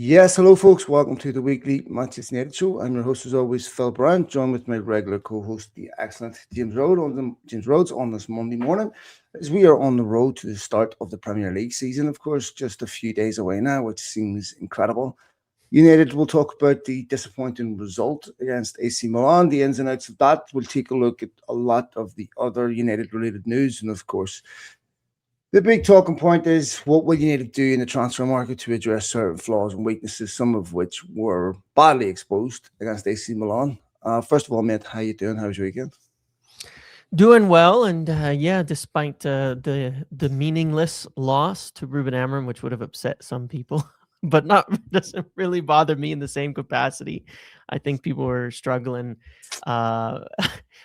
Yes, hello, folks. Welcome to the weekly Manchester United show. I'm your host, as always, Phil Brand, joined with my regular co-host, the excellent James Rhodes, on this Monday morning, as we are on the road to the start of the Premier League season. Of course, just a few days away now, which seems incredible. United will talk about the disappointing result against AC Milan, the ins and outs of that. We'll take a look at a lot of the other United-related news, and of course, the big talking point is what will you need to do in the transfer market to address certain flaws and weaknesses, some of which were badly exposed against AC Milan. First of all, mate, how you doing? How was your weekend? Doing well, and despite the meaningless loss to Ruben Amorim, which would have upset some people, but not doesn't really bother me in the same capacity. I think people were struggling. Uh,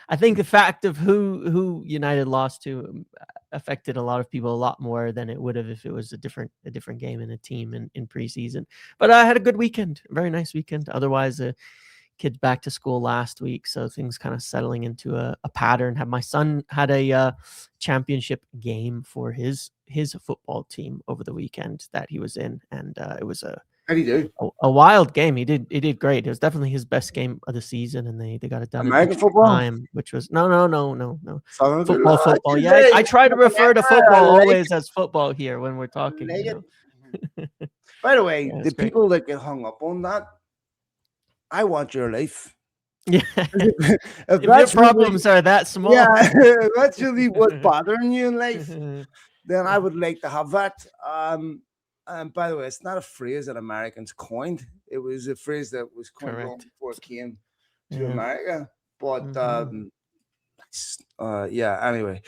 I think the fact of who United lost to affected a lot of people a lot more than it would have if it was a different game and a team in preseason. But I had a good weekend, a very nice weekend. Otherwise, kids back to school last week, so things kind of settling into a pattern. My son had a championship game for his football team over the weekend that he was in, and it was How do you do? a wild game. He did great. It was definitely his best game of the season, and they got it done in American extra football? time, which was no Southern football. Yeah, I try to refer to football always as football here when we're talking. By the way, Yeah, the it's great. people that get hung up on that, I want your life. Yeah, If if your that's really, problems are that small. yeah, if that's really what's bothering you in life, then I would like to have that. And by the way, it's not a phrase that Americans coined. It was a phrase that was coined long Correct. before it came to Yeah. America. But Mhm. yeah. Anyway,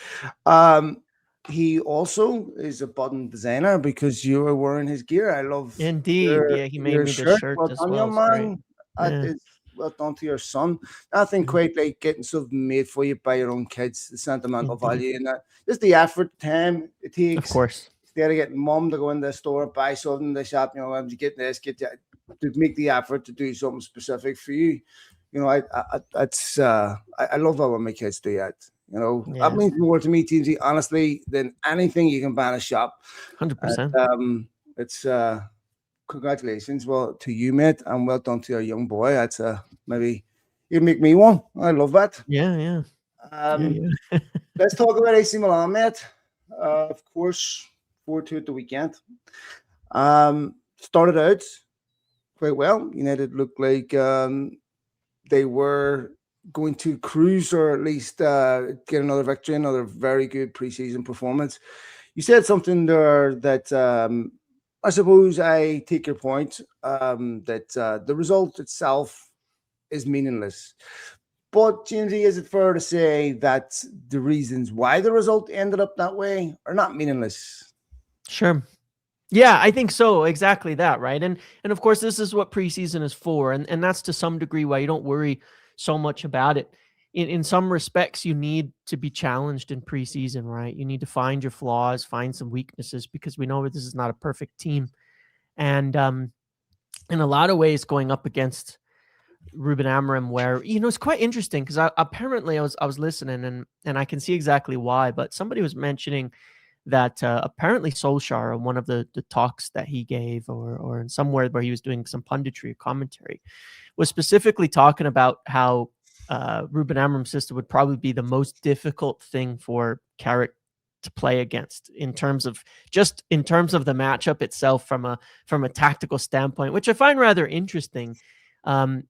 um, he also is a button designer because you were wearing his gear. I love Indeed. your Yeah, he made your me the shirt. shirt Well as done, well. young It's great. man. Yeah. It's well done to your son. Nothing Mhm. quite like getting something made for you by your own kids. The sentimental Indeed. value in that. Just the effort, time it Of takes. course. Instead of getting mom to go in the store and buy something in the shop, you get this, get that, to make the effort to do something specific for you. I love that when my kids do that. That Yeah. means more to me, TNT, honestly, than anything you can buy in a shop. And, 100%. it's congratulations, well, to you, mate, and well done to your young boy. That's maybe you make me one. I love that. Yeah, yeah. Yeah, Um, yeah. let's talk about AC Milan, mate. Of course, 4-2 at the weekend. Started out quite well. United looked like they were going to cruise or at least get another victory, another very good preseason performance. You said something there that I suppose I take your point that the result itself is meaningless. But, Jamesy, is it fair to say that the reasons why the result ended up that way are not meaningless? Sure. Yeah, I think so. Exactly that, right? And of course, this is what preseason is for, and that's to some degree why you don't worry so much about it. In some respects, you need to be challenged in preseason, right? You need to find your flaws, find some weaknesses, because we know this is not a perfect team. And in a lot of ways, going up against Ruben Amorim, where it's quite interesting because apparently I was listening and I can see exactly why, but somebody was mentioning that apparently Solskjaer, on one of the talks that he gave, or in somewhere where he was doing some punditry or commentary, was specifically talking about how Ruben Amorim's system would probably be the most difficult thing for Carrick to play against in terms of the matchup itself from a tactical standpoint, which I find rather interesting.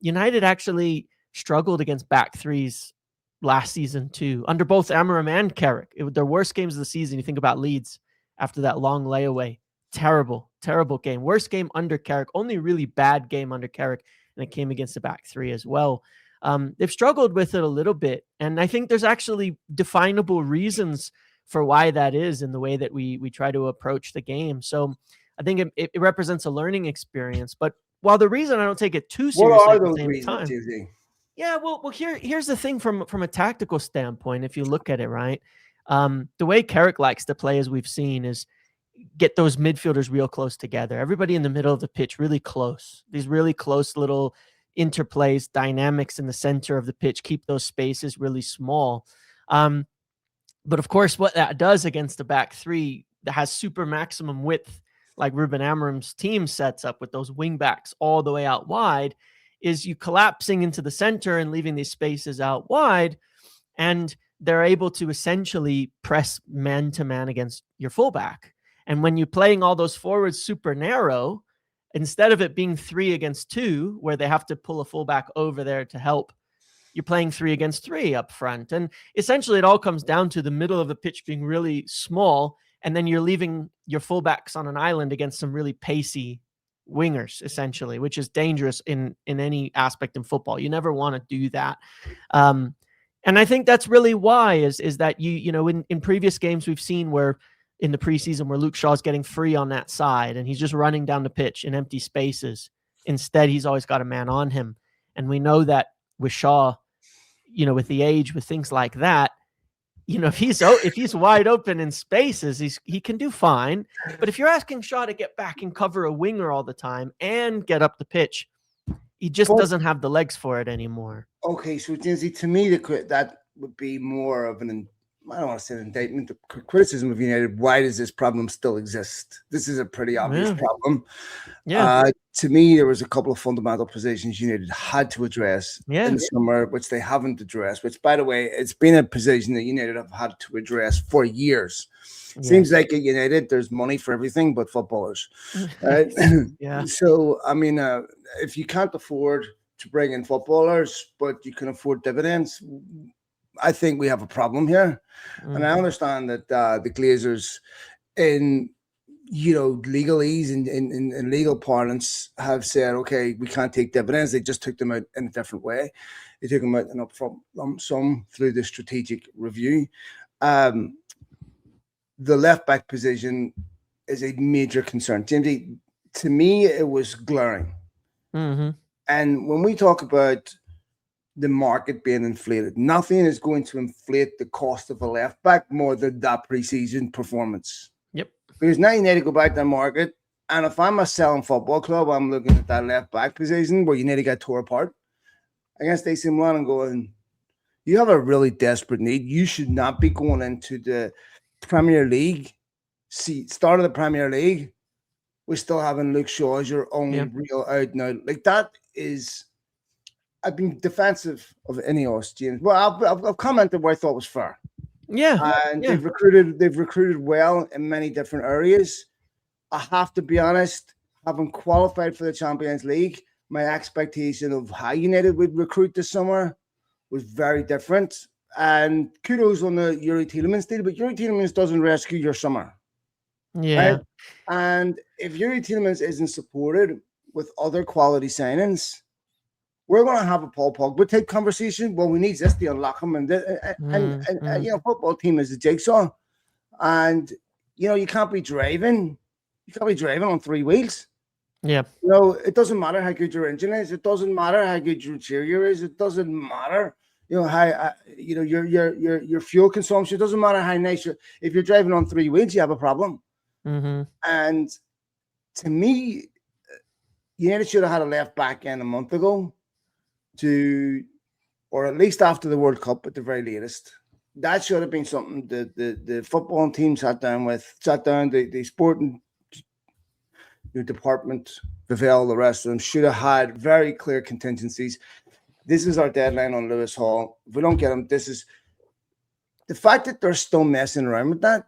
United actually struggled against back threes last season too, under both Amorim and Carrick. Their worst games of the season. You think about Leeds after that long layaway. Terrible game. Worst game under Carrick. Only really bad game under Carrick, and it came against the back three as well. They've struggled with it a little bit, and I think there's actually definable reasons for why that is in the way that we try to approach the game. So I think it represents a learning experience. But while the reason I don't take it too What seriously are at the those same reasons, time, Jamesy? yeah, well, here's the thing from a tactical standpoint. If you look at it, right, the way Carrick likes to play, as we've seen, is get those midfielders real close together. Everybody in the middle of the pitch really close. These really close little interplays, dynamics in the center of the pitch, keep those spaces really small. But of course, what that does against the back three that has super maximum width like Ruben Amorim's team sets up with those wing backs all the way out wide, is you collapsing into the center and leaving these spaces out wide, and they're able to essentially press man to man against your fullback. And when you're playing all those forwards super narrow, instead of it being 3 against 2, where they have to pull a fullback over there to help, you're playing 3 against 3 up front. And essentially it all comes down to the middle of the pitch being really small, and then you're leaving your fullbacks on an island against some really pacey wingers, essentially, which is dangerous in any aspect in football. You never want to do that. And I think that's really why is that you know, in previous games we've seen where in the preseason where Luke Shaw's getting free on that side and he's just running down the pitch in empty spaces. Instead, he's always got a man on him. And we know that with Shaw, you know, with the age, with things like that, you know, if he's wide open in spaces, he can do fine. But if you're asking Shaw to get back and cover a winger all the time and get up the pitch, he just doesn't have the legs for it anymore. Okay, so Jinsey, to me, that would be more of an, I don't want to say an indictment, the criticism of United. Why does this problem still exist? This is a pretty obvious problem. Yeah. To me, there was a couple of fundamental positions United had to address in the summer, which they haven't addressed, which, by the way, it's been a position that United have had to address for years. Yeah. Seems like at United, there's money for everything but footballers. Right? Yeah. So, I mean, if you can't afford to bring in footballers, but you can afford dividends, I think we have a problem here. And I understand that the Glazers in, you know, legalese and in legal parlance have said, okay, we can't take dividends. They just took them out in a different way. They took them out in upfront lump sum through the strategic review. The left back position is a major concern. Jamesy, to me, it was glaring. Mm-hmm. And when we talk about the market being inflated, nothing is going to inflate the cost of a left back more than that preseason performance. Yep. Because now you need to go back to the market. And if I'm a selling football club, I'm looking at that left back position where you need to get tore apart against AC Milan and going, you have a really desperate need. You should not be going into the Premier League, start of the Premier League, we're still having Luke Shaw as your only real out now. Like that is, I've been defensive of Ineos, James. Well, I've commented where I thought was fair. Yeah, and they've recruited well in many different areas. I have to be honest, having qualified for the Champions League, my expectation of how United would recruit this summer was very different. And kudos on the Yuri Tielemans deal, but Yuri Tielemans doesn't rescue your summer. Yeah. Right? And if Yuri Tielemans isn't supported with other quality signings, we're going to have a Paul Pogba type conversation. Well, we need this to unlock him. And you know, football team is a jigsaw. And, you know, you can't be driving on 3 wheels. Yeah. You know, it doesn't matter how good your engine is. It doesn't matter how good your interior is. It doesn't matter, you know, how, you know, your fuel consumption. It doesn't matter how nice if you're driving on 3 wheels, you have a problem. Mm-hmm. And to me, United should have had a left back in a month ago or at least after the World Cup at the very latest. That should have been something the football team sat down, the sporting department, Vivel, the rest of them should have had very clear contingencies. This is our deadline on Lewis Hall. If we don't get him, this is the fact that they're still messing around with that.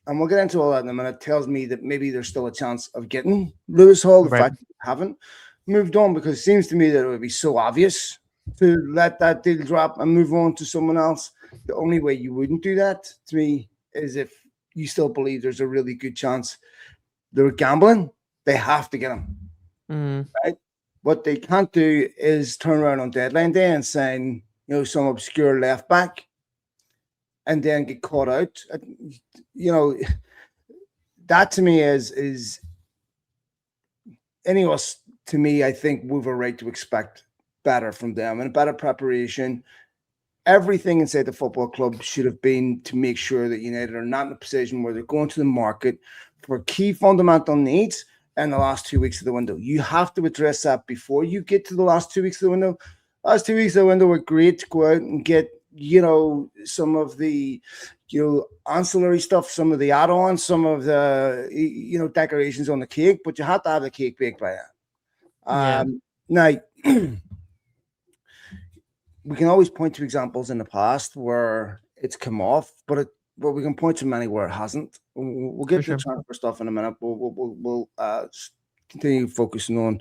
And we'll get into all that in a minute. Tells me that maybe there's still a chance of getting Lewis Hall. The fact that we haven't moved on, because it seems to me that it would be so obvious to let that deal drop and move on to someone else. The only way you wouldn't do that, to me, is if you still believe there's a really good chance they're gambling. They have to get him. Right? What they can't do is turn around on deadline day and sign, you know, some obscure left back and then get caught out. You know, that to me is any of us, to me, I think we have a right to expect better from them and a better preparation. Everything inside the football club should have been to make sure that United are not in a position where they're going to the market for key fundamental needs in the last 2 weeks of the window. You have to address that before you get to the last 2 weeks of the window. Last 2 weeks of the window were great to go out and get some of the, ancillary stuff, some of the add-ons, some of the, decorations on the cake, but you have to have the cake baked by Yeah, then. Now, we can always point to examples in the past where it's come off, but we can point to many where it hasn't. We'll for get to the sure. transfer stuff in a minute. We'll continue focusing on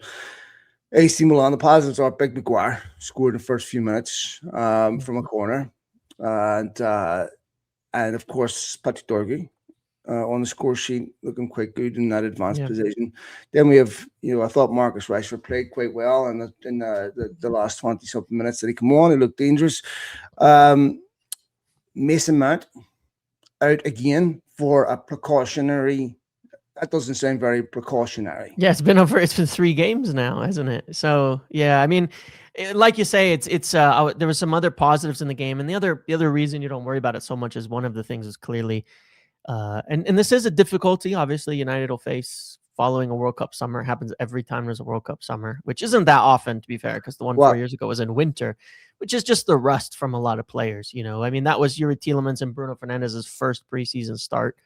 AC Milan. The positives are Big Maguire scored in the first few minutes from a corner, and of course Patrick Dorgy on the score sheet, looking quite good in that advanced Yeah, position. Then we have, I thought Marcus Rashford played quite well in the last 20 something minutes that he come on. He looked dangerous. Um, Mason Mount out again for a precautionary. That doesn't sound very precautionary. yeah. It's been 3 games now, hasn't it? So yeah, I mean, like you say, it's there was some other positives in the game, and the other reason you don't worry about it so much is one of the things is clearly, and this is a difficulty. Obviously, United will face following a World Cup summer. It happens every time there's a World Cup summer, which isn't that often, to be fair, because the one 4 years ago was in winter, which is just the rust from a lot of players. I mean, that was Yuri Tielemans and Bruno Fernandes's first preseason start.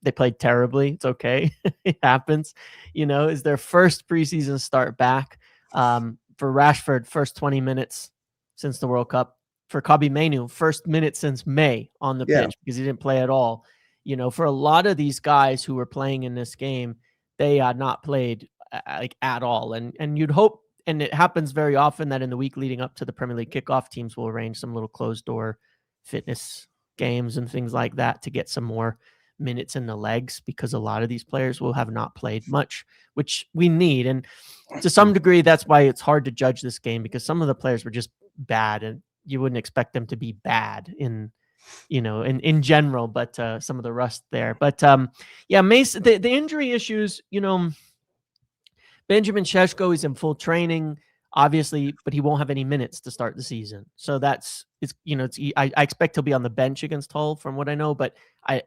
They played terribly. It's okay. It happens. Is their first preseason start back. For Rashford, first 20 minutes since the World Cup. For Kobbie Mainoo, first minute since May on the Yeah, pitch because he didn't play at all. For a lot of these guys who were playing in this game, they had not played like at all. And you'd hope, and it happens very often, that in the week leading up to the Premier League kickoff, teams will arrange some little closed door fitness games and things like that to get some more minutes in the legs, because a lot of these players will have not played much, which we need. And to some degree, that's why it's hard to judge this game, because some of the players were just bad, and you wouldn't expect them to be bad in general, but some of the rust there. But yeah, Mason, the injury issues, Benjamin Šeško is in full training, obviously, but he won't have any minutes to start the season. So I expect he'll be on the bench against Hull, from what I know, but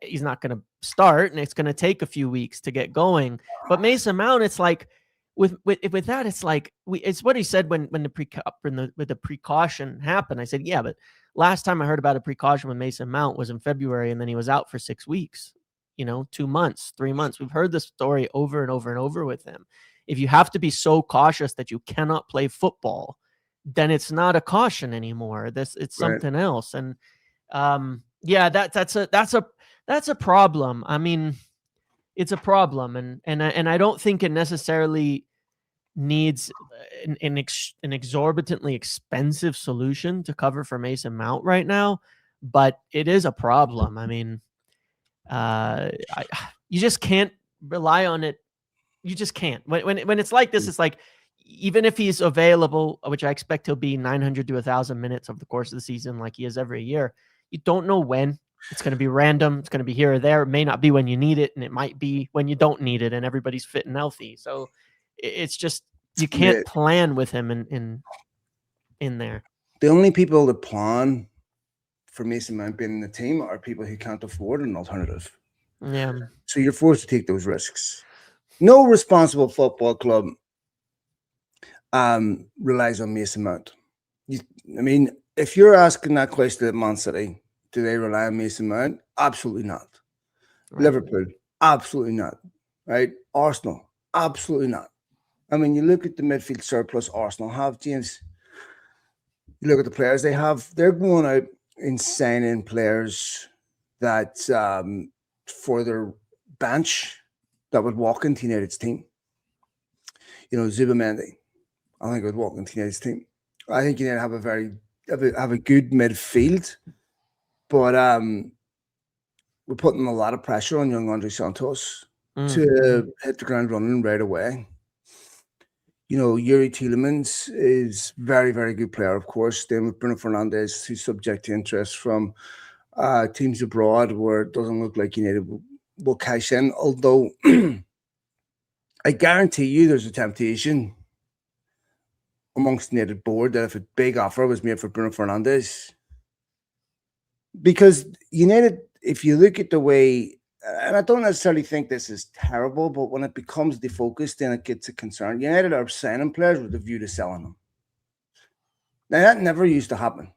he's not going to start, and it's going to take a few weeks to get going. But Mason Mount, it's like with that, it's like it's what he said when the precaution happened. I said, yeah, but last time I heard about a precaution with Mason Mount was in February, and then he was out for 6 weeks. 2 months, 3 months. We've heard this story over and over and over with him. If you have to be so cautious that you cannot play football, then it's not a caution anymore. It's right. something else. And yeah, that's a problem. I mean, it's a problem, and I don't think it necessarily needs an exorbitantly expensive solution to cover for Mason Mount right now, but it is a problem. I mean, you just can't rely on it. You just can't. When it's like this, it's like, even if he's available, which I expect he'll be 900 to 1,000 minutes over the course of the season, like he is every year, you don't know when. It's going to be random. It's going to be here or there. It may not be when you need it, and it might be when you don't need it, and everybody's fit and healthy. So it's just, you can't plan with him in there. The only people that plan for Mason Mount being in the team are people who can't afford an alternative. Yeah. So you're forced to take those risks. No responsible football club relies on Mason Mount. I mean, if you're asking that question at Man City, do they rely on Mason Mount? Absolutely not. Right. Liverpool, absolutely not. Right? Arsenal, absolutely not. I mean, you look at the midfield surplus Arsenal have, James. You look at the players they have. They're going out and signing players that for their bench that would walk into United's team. Zubamendi, I think would walk into United's team. I think United have a good midfield, but we're putting a lot of pressure on young Andre Santos to hit the ground running right away. Yuri Tielemans is very, very good player, of course. Then with Bruno Fernandes, who's subject to interest from teams abroad, where it doesn't look like United will cash in. Although I guarantee you there's a temptation amongst the United board that if a big offer was made for Bruno Fernandes, because United, if you look at the way, and I don't necessarily think this is terrible, but when it becomes the focus, then it gets a concern. United are signing players with a view to selling them. Now, that never used to happen.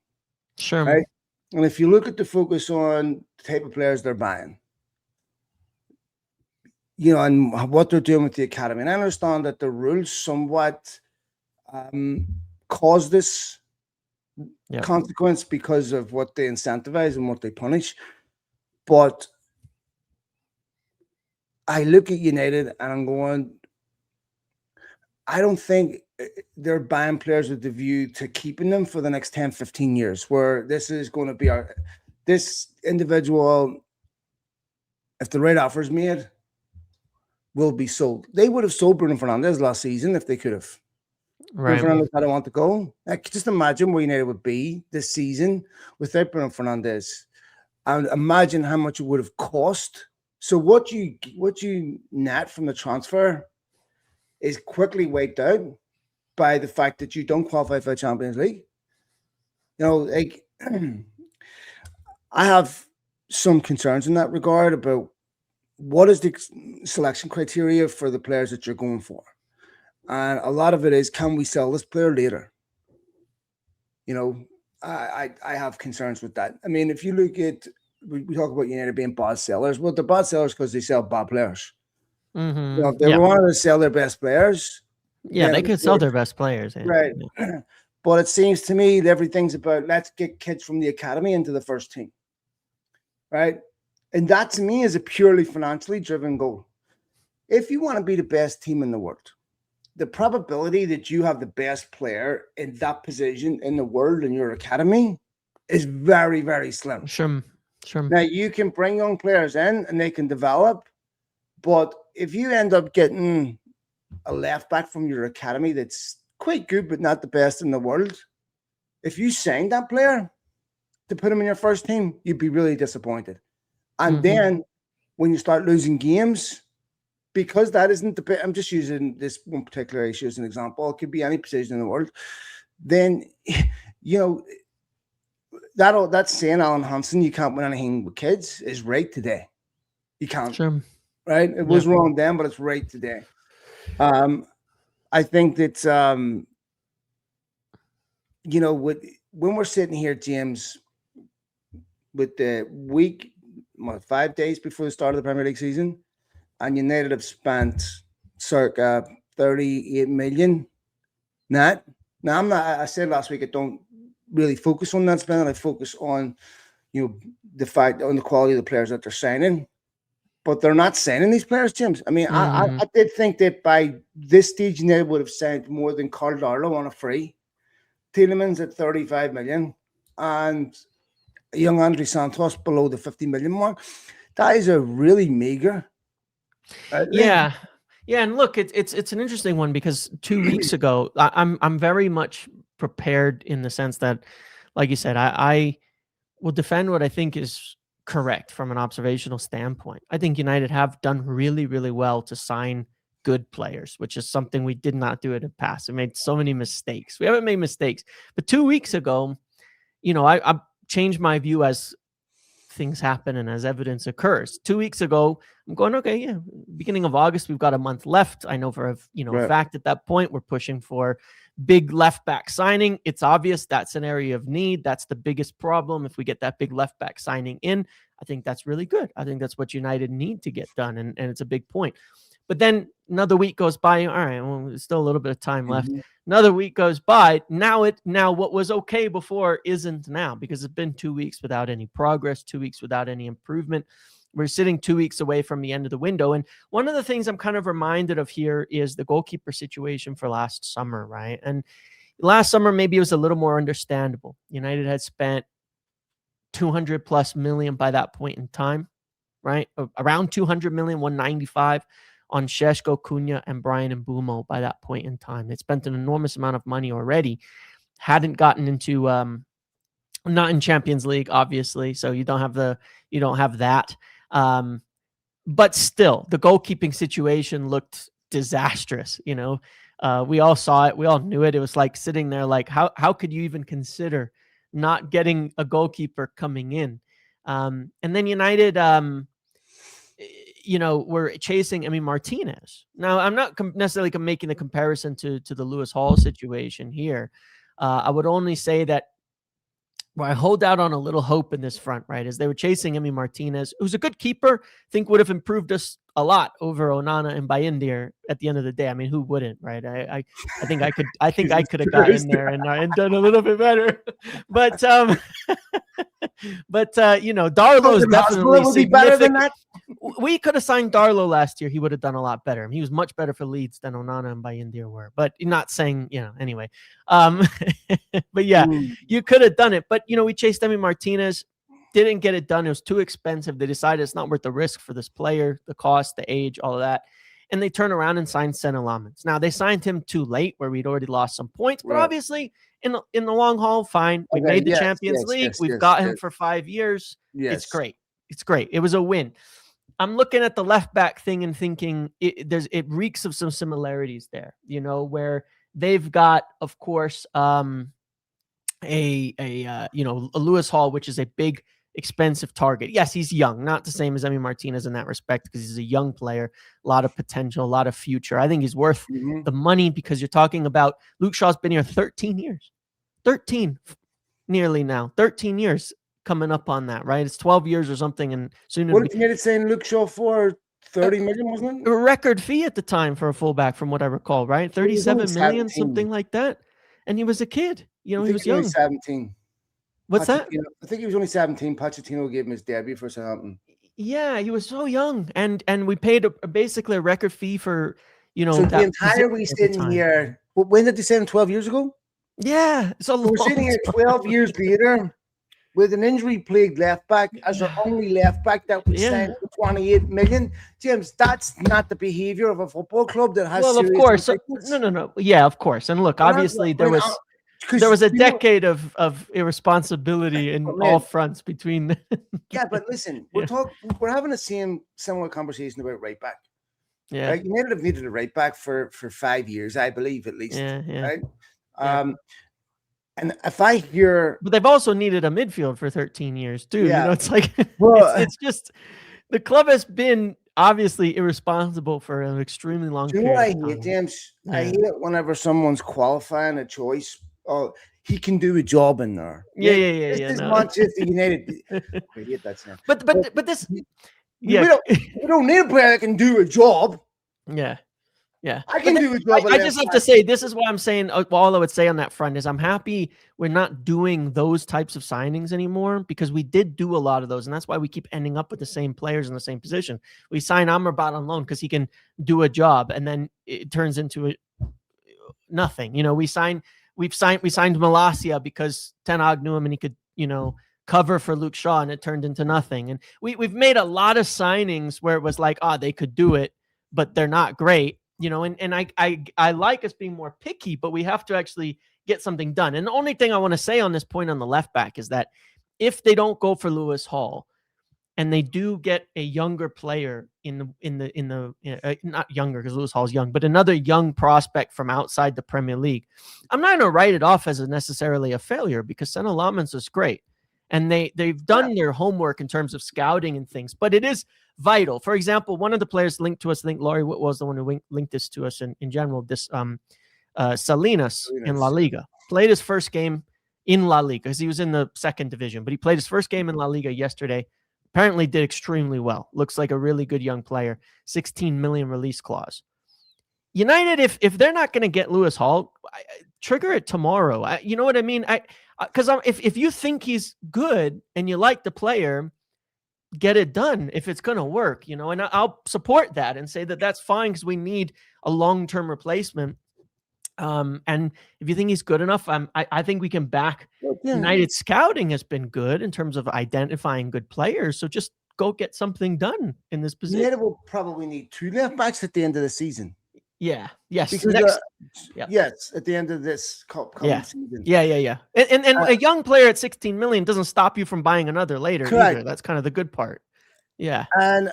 Sure. Right? And if you look at the focus on the type of players they're buying, and what they're doing with the academy, and I understand that the rules somewhat um, cause this Yeah. consequence because of what they incentivize and what they punish. But I look at United and I'm going, I don't think they're buying players with the view to keeping them for the next 10, 15 years, where this is going to be this individual, if the right offer is made, will be sold. They would have sold Bruno Fernandes last season if they could have. Bruno Right. Fernandes had to want to go. Like, just imagine where United would be this season without Bruno Fernandes, and imagine how much it would have cost. So what you net from the transfer is quickly wiped out by the fact that you don't qualify for the Champions League. Like I have some concerns in that regard about what is the selection criteria for the players that you're going for. And a lot of it is, can we sell this player later? I have concerns with that. I mean, if you look at, we talk about United being bad sellers. Well, they're bad sellers because they sell bad players. If they Yeah. wanted to sell their best players, Yeah, they could sell their best players. Yeah. right. Yeah. But it seems to me that everything's about, let's get kids from the academy into the first team, right? And that to me is a purely financially driven goal. If you want to be the best team in the world, the probability that you have the best player in that position in the world in your academy is very, very slim. Sure. Now, you can bring young players in and they can develop, but if you end up getting a left back from your academy that's quite good but not the best in the world, if you sign that player to put him in your first team, you'd be really disappointed. And then when you start losing games, because that isn't the, I'm just using this one particular issue as an example, it could be any position in the world, then that's saying Alan Hansen, you can't win anything with kids, is right today. You can't. Sure. Right? It was wrong then, but it's right today. I think that when we're sitting here, James, with the week, 5 days before the start of the Premier League season, and United have spent circa 38 million net. Now, I said last week I don't really focus on that spending. I focus on the fact on the quality of the players that they're signing. But they're not signing these players, James. I mean, I did think that by this stage, United would have signed more than Carl Darlow on a free. Tielemans at 35 million and young Andre Santos below the 50 million mark. That is a really meager. Yeah. And look, it's an interesting one because 2 weeks ago, I'm very much prepared in the sense that, like you said, I will defend what I think is correct from an observational standpoint. I think United have done really, really well to sign good players, which is something we did not do in the past. We made so many mistakes. We haven't made mistakes, but 2 weeks ago, I changed my view as things happen and as evidence occurs. 2 weeks ago, I'm going, okay, yeah, beginning of August, we've got a month left. I know for a fact at that point, we're pushing for big left back signing. It's obvious that's an area of need. That's the biggest problem. If we get that big left back signing in, I think that's really good. I think that's what United need to get done. And it's a big point. But then another week goes by. All right, well, there's still a little bit of time left. Another week goes by. Now what was okay before isn't now, because it's been 2 weeks without any progress, 2 weeks without any improvement. We're sitting 2 weeks away from the end of the window. And one of the things I'm kind of reminded of here is the goalkeeper situation for last summer, right? And last summer, maybe it was a little more understandable. United had spent 200 plus million by that point in time, right? Around 200 million, 195 on Šeško, Cunha, and Brian Mbumo by that point in time. They spent an enormous amount of money already. Hadn't gotten into not in Champions League, obviously, so you don't have that. But still, the goalkeeping situation looked disastrous. We all saw it. We all knew it. It was like sitting there like, how could you even consider not getting a goalkeeper coming in? And then United, we're chasing Martinez. Now, I'm not necessarily making the comparison to the Lewis Hall situation here. I would only say that where I hold out on a little hope in this front, right, is they were chasing Emi Martinez, who's a good keeper, think would have improved us a lot over Onana and Bayindir at the end of the day. I mean, who wouldn't, right? I think I Jesus could have got in Christ. there and done a little bit better. But Darlow's Fucking hospital definitely would be better than significant. that. We could have signed Darlow last year. He would have done a lot better. He was much better for Leeds than Onana and Bayindir were. But not saying, anyway. Um, but yeah, Mm, you could have done it. But, we chased Emi Martinez, didn't get it done. It was too expensive. They decided it's not worth the risk for this player, the cost, the age, all of that. And they turn around and sign Senna Lamens. Now, they signed him too late where we'd already lost some points. But right. obviously, in the long haul, fine. We Okay, made the yes, Champions yes, League. yes, We've yes, got him yes, for 5 years. yes. It's great. It's great. It was a win. I'm looking at the left back thing and thinking it reeks of some similarities there, where they've got, of course, a Lewis Hall, which is a big, expensive target. Yes, he's young, not the same as Emi Martinez in that respect, because he's a young player, a lot of potential, a lot of future. I think he's worth Mhm. the money because you're talking about Luke Shaw's been here 13 years, 13 nearly now, 13 years coming up on that, right? It's 12 years or something, and soon What it'll did you get it saying Luke Shaw for? 30 million, wasn't a it? record fee at the time for a fullback, from what I recall, right? He was only 37 million, 17. something like that. And he was a kid, I he think was he was only young. 17. What's that? Pochettino, I think he was only 17. Pochettino gave him his debut for Southampton. Yeah, he was so young, and we paid basically a record fee for So the that entire we position at the sitting time. here, when did they say him? 12 years ago? Yeah, it's a So we're long sitting here time. 12 years later with an injury-plagued left back as our only left back that we Yeah. signed for 28 million. James, that's not the behavior of a football club that has Well, of serious course, ambitions. no, yeah, of course. And look, We're not- obviously we're there not- was 'cause there was a you know- decade of irresponsibility in But all man, fronts between. yeah, but listen, Yeah. we're having the same similar conversation about right back. Yeah, Right? United have needed a right back for 5 years, I believe, at least. yeah. Right? Yeah. And if I hear, But they've also needed a midfield for 13 years too. yeah, It's like well, it's just the club has been obviously irresponsible for an extremely long do you know what I period of hate, time. James? I Yeah. hate it whenever someone's qualifying a choice. Oh, he can do a job in there. Yeah. This is No. Manchester United. I hate that sound. But this, we yeah, don't need a player that can do a job. yeah. I can do a job. I just have to say, this is why I'm saying, all I would say on that front is I'm happy we're not doing those types of signings anymore, because we did do a lot of those. And that's why we keep ending up with the same players in the same position. We sign Amrabat on loan because he can do a job, and then it turns into nothing. We signed Malacia because Ten Hag knew him and he could, cover for Luke Shaw, and it turned into nothing. And we've made a lot of signings where it was like, they could do it, but they're not great. And I like us being more picky, but we have to actually get something done. And the only thing I want to say on this point on the left back is that if they don't go for Lewis Hall and they do get a younger player in the not younger because Lewis Hall's young, but another young prospect from outside the Premier League, I'm not going to write it off as necessarily a failure, because Senna Lamens is great. And they've done their homework in terms of scouting and things, but it is vital. For example, one of the players linked to us, I think Laurie was the one who linked this to us in general, this Salinas in La Liga. Played his first game in La Liga because he was in the second division, but he played his first game in La Liga yesterday. Apparently did extremely well. Looks like a really good young player. 16 million release clause. United, if they're not going to get Lewis Hall, trigger it tomorrow. You know what I mean? Because if you think he's good and you like the player, get it done if it's going to work, and I'll support that and say that that's fine, because we need a long-term replacement. And if you think he's good enough, I think we can back. United scouting has been good in terms of identifying good players. So just go get something done in this position. United will probably need 2 left backs at the end of the season. Yeah. Yes. Because, yes, at the end of this season. Yeah. And a young player at 16 million doesn't stop you from buying another later either. That's kind of the good part. Yeah. And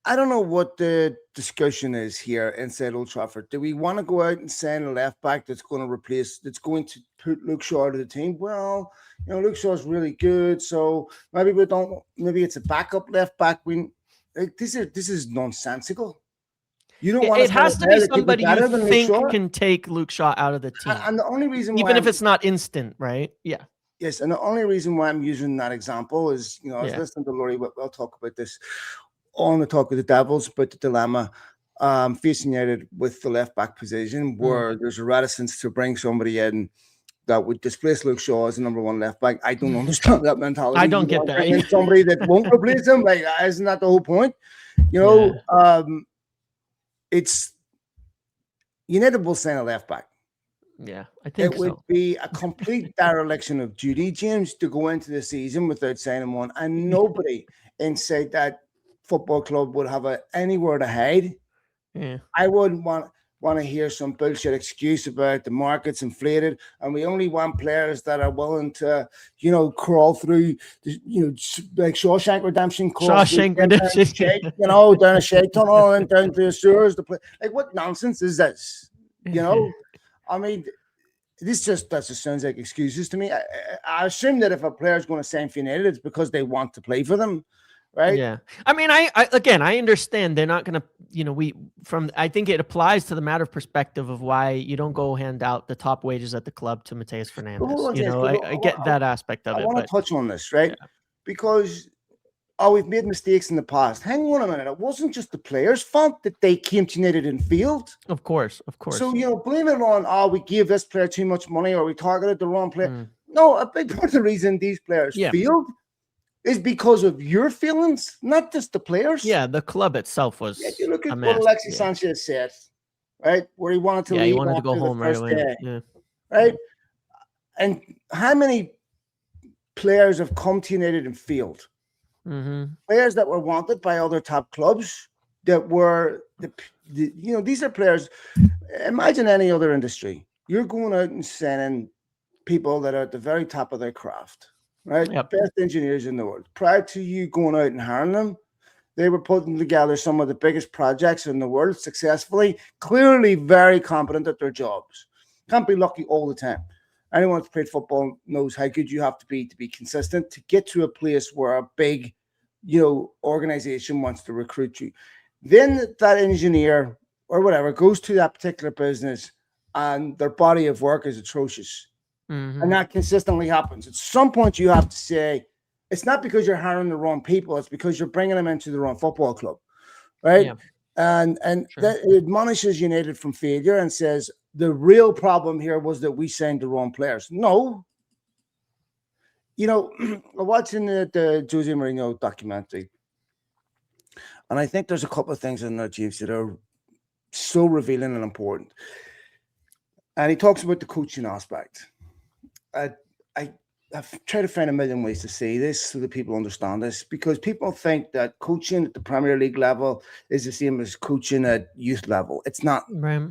I don't know what the discussion is here inside Old Trafford. Do we want to go out and sign a left back that's going to put Luke Shaw to the team? Well, Luke Shaw's really good, so maybe it's a backup left back. This is nonsensical. You don't want it has to be somebody you think can take Luke Shaw out of the team. And the only reason even if it's not instant, right? Yeah. Yes, and the only reason why I'm using that example is, I was Yeah. listening to Laurie. We'll talk about this on the Talk of the Devils, but the dilemma facing United with the left back position, where there's a reticence to bring somebody in that would displace Luke Shaw as the number one left back. I don't understand that I mentality. You don't get want to that bring in either. somebody that won't replace him? Like, isn't that the whole point? You Yeah. know, it's United will sign a left back. Yeah. I It think would so. be a complete dereliction of duty, James, to go into the season without signing one, and nobody inside that football club would have anywhere to hide. Yeah. I wouldn't want to hear some bullshit excuse about the market's inflated and we only want players that are willing to, crawl through, like Shawshank Redemption, crawl through Shawshank down a Redemption. shake, down a shake tunnel and down to the sewers to play. Like, what nonsense is this? I mean, that just sounds like excuses to me. I assume that if a player's going to sign for United, it's because they want to play for them, right? Yeah. I mean, I understand they're not going to, I think it applies to the matter of perspective of why you don't go hand out the top wages at the club to Mateus But hold Fernandez. on, James, I get that aspect of I it, want but to touch on this, right? yeah. Because we've made mistakes in the past. Hang on a minute. It wasn't just the players' fault that they came to United in field. Of course. So, blame it on, we gave this player too much money or we targeted the wrong player. No, a big part of the reason these players failed is because of your feelings, not just the players. Yeah, the club itself was If you look at a what mess. Alexis Sanchez said, right, where he wanted to leave he wanted to go after home the right first away. day, Yeah. right? And how many players have come to United and failed? Players that were wanted by other top clubs that were these are players. Imagine any other industry. You're going out and sending people that are at the very top of their craft, right? Yep. Best engineers in the world. Prior to you going out and hiring them, they were putting together some of the biggest projects in the world successfully, clearly very competent at their jobs. Can't be lucky all the time. Anyone who's played football knows how good you have to be consistent to get to a place where a big, organization wants to recruit you. Then that engineer or whatever goes to that particular business and their body of work is atrocious. And that consistently happens. At some point, you have to say, it's not because you're hiring the wrong people. It's because you're bringing them into the wrong football club, right? Yeah. And that admonishes United from failure and says, the real problem here was that we signed the wrong players. No. Watching the Jose Mourinho documentary, and I think there's a couple of things in there, James, that are so revealing and important. And he talks about the coaching aspect. I've tried to find a million ways to say this so that people understand this, because people think that coaching at the Premier League level is the same as coaching at youth level. It's not. Right.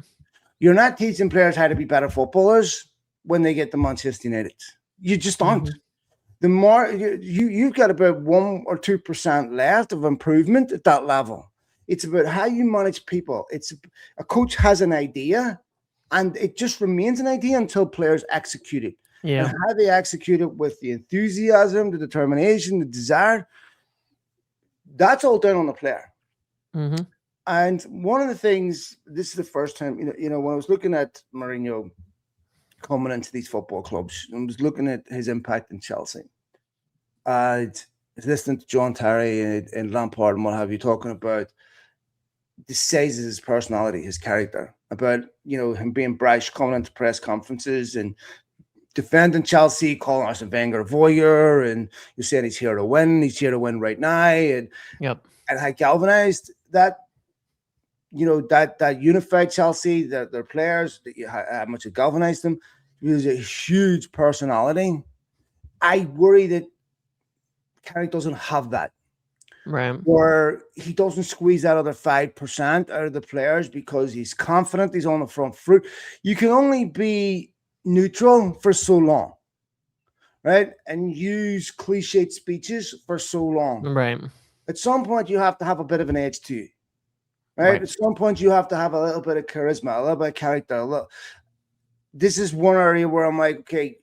You're not teaching players how to be better footballers when they get to Manchester United. You just aren't. The more you've got about 1 or 2% left of improvement at that level. It's about how you manage people. It's a coach has an idea, and it just remains an idea until players execute it. Yeah. And how they execute it with the enthusiasm, the determination, the desire, that's all down on the player. And one of the things, this is the first time, when I was looking at Mourinho coming into these football clubs, I was looking at his impact in Chelsea. I was listening to John Terry and Lampard and what have you, talking about the size of his personality, his character, about, him being brash, coming into press conferences and defending Chelsea, calling Arsene Wenger a voyeur, and you're saying he's here to win right now, and how galvanized that, that unified Chelsea, their players, how much it galvanized them. He was a huge personality. I worry that Carrick doesn't have that. Right. Where he doesn't squeeze that other 5% out of the players because he's confident, he's on the front foot. You can only be neutral for so long, right? And use cliched speeches for so long. Right. At some point, you have to have a bit of an edge to you, right? At some point, you have to have a little bit of charisma, a little bit of character. This is one area where I'm like, okay,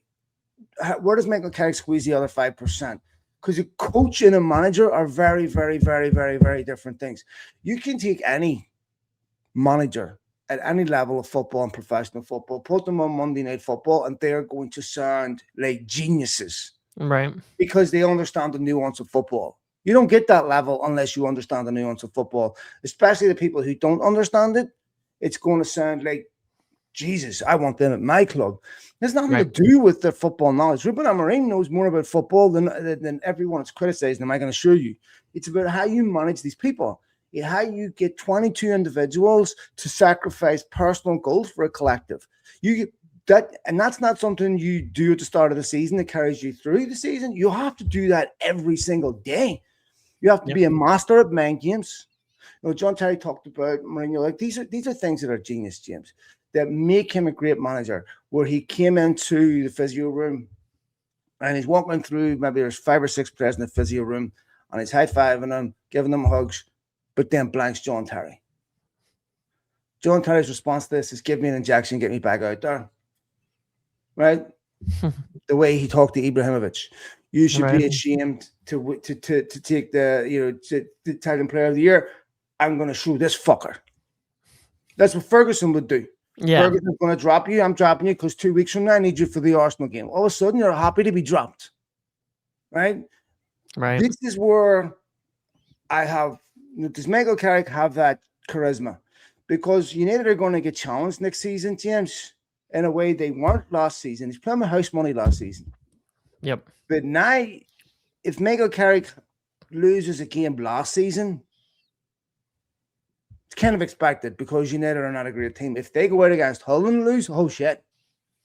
where does Michael Carrick squeeze the other 5%? Because a coach and a manager are very, very, very, very, very different things. You can take any manager at any level of football and professional football, put them on Monday Night Football, and they're going to sound like geniuses Right. because they understand the nuance of football. You don't get that level unless you understand the nuance of football, especially the people who don't understand it. It's going to sound like, Jesus, I want them at my club. There's nothing to do with their football knowledge. Ruben Amorim knows more about football than everyone that's criticizing him, I can assure you. It's about how you manage these people, how you get 22 individuals to sacrifice personal goals for a collective. You get that, and that's not something you do at the start of the season that carries you through the season. You have to do that every single day. You have to be a master at mind games. You know, John Terry talked about Mourinho. Like these are things that are genius, James, that make him a great manager. Where he came into the physio room and he's walking through, maybe there's 5 or 6 players in the physio room, and he's high-fiving them, giving them hugs, but then blanks John Terry. John Terry's response to this is give me an injection, get me back out there. Right? The way he talked to Ibrahimovic. You should be ashamed to take the Italian Player of the Year. I'm going to shoot this fucker. That's what Ferguson would do. Yeah. Ferguson's going to drop you. I'm dropping you because 2 weeks from now I need you for the Arsenal game. All of a sudden you're happy to be dropped. Right? Right. This is where does Michael Carrick have that charisma? Because United are going to get challenged next season, James, in a way they weren't last season. He's playing with house money last season. Yep. But now, if Michael Carrick loses a game last season, it's kind of expected because United are not a great team. If they go out against Hull and lose, oh shit.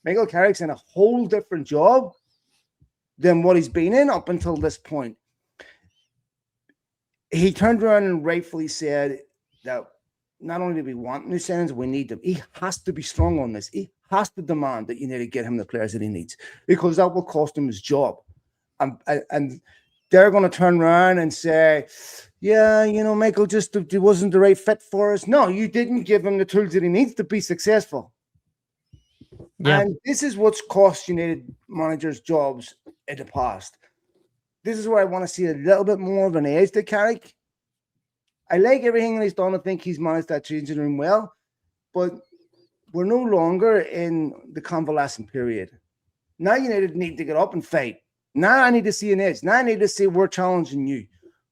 Michael Carrick's in a whole different job than what he's been in up until this point. He turned around and rightfully said that not only do we want new signings, we need them. He has to be strong on this. He has to demand that you need to get him the players that he needs because that will cost him his job. And they're going to turn around and say, yeah, Michael just wasn't the right fit for us. No, you didn't give him the tools that he needs to be successful. Yeah. And this is what's cost United managers' jobs in the past. This is where I want to see a little bit more of an edge to Carrick. I like everything that he's done. I think he's managed that changing room well. But we're no longer in the convalescent period. Now United need to get up and fight. Now I need to see an edge. Now I need to say we're challenging you.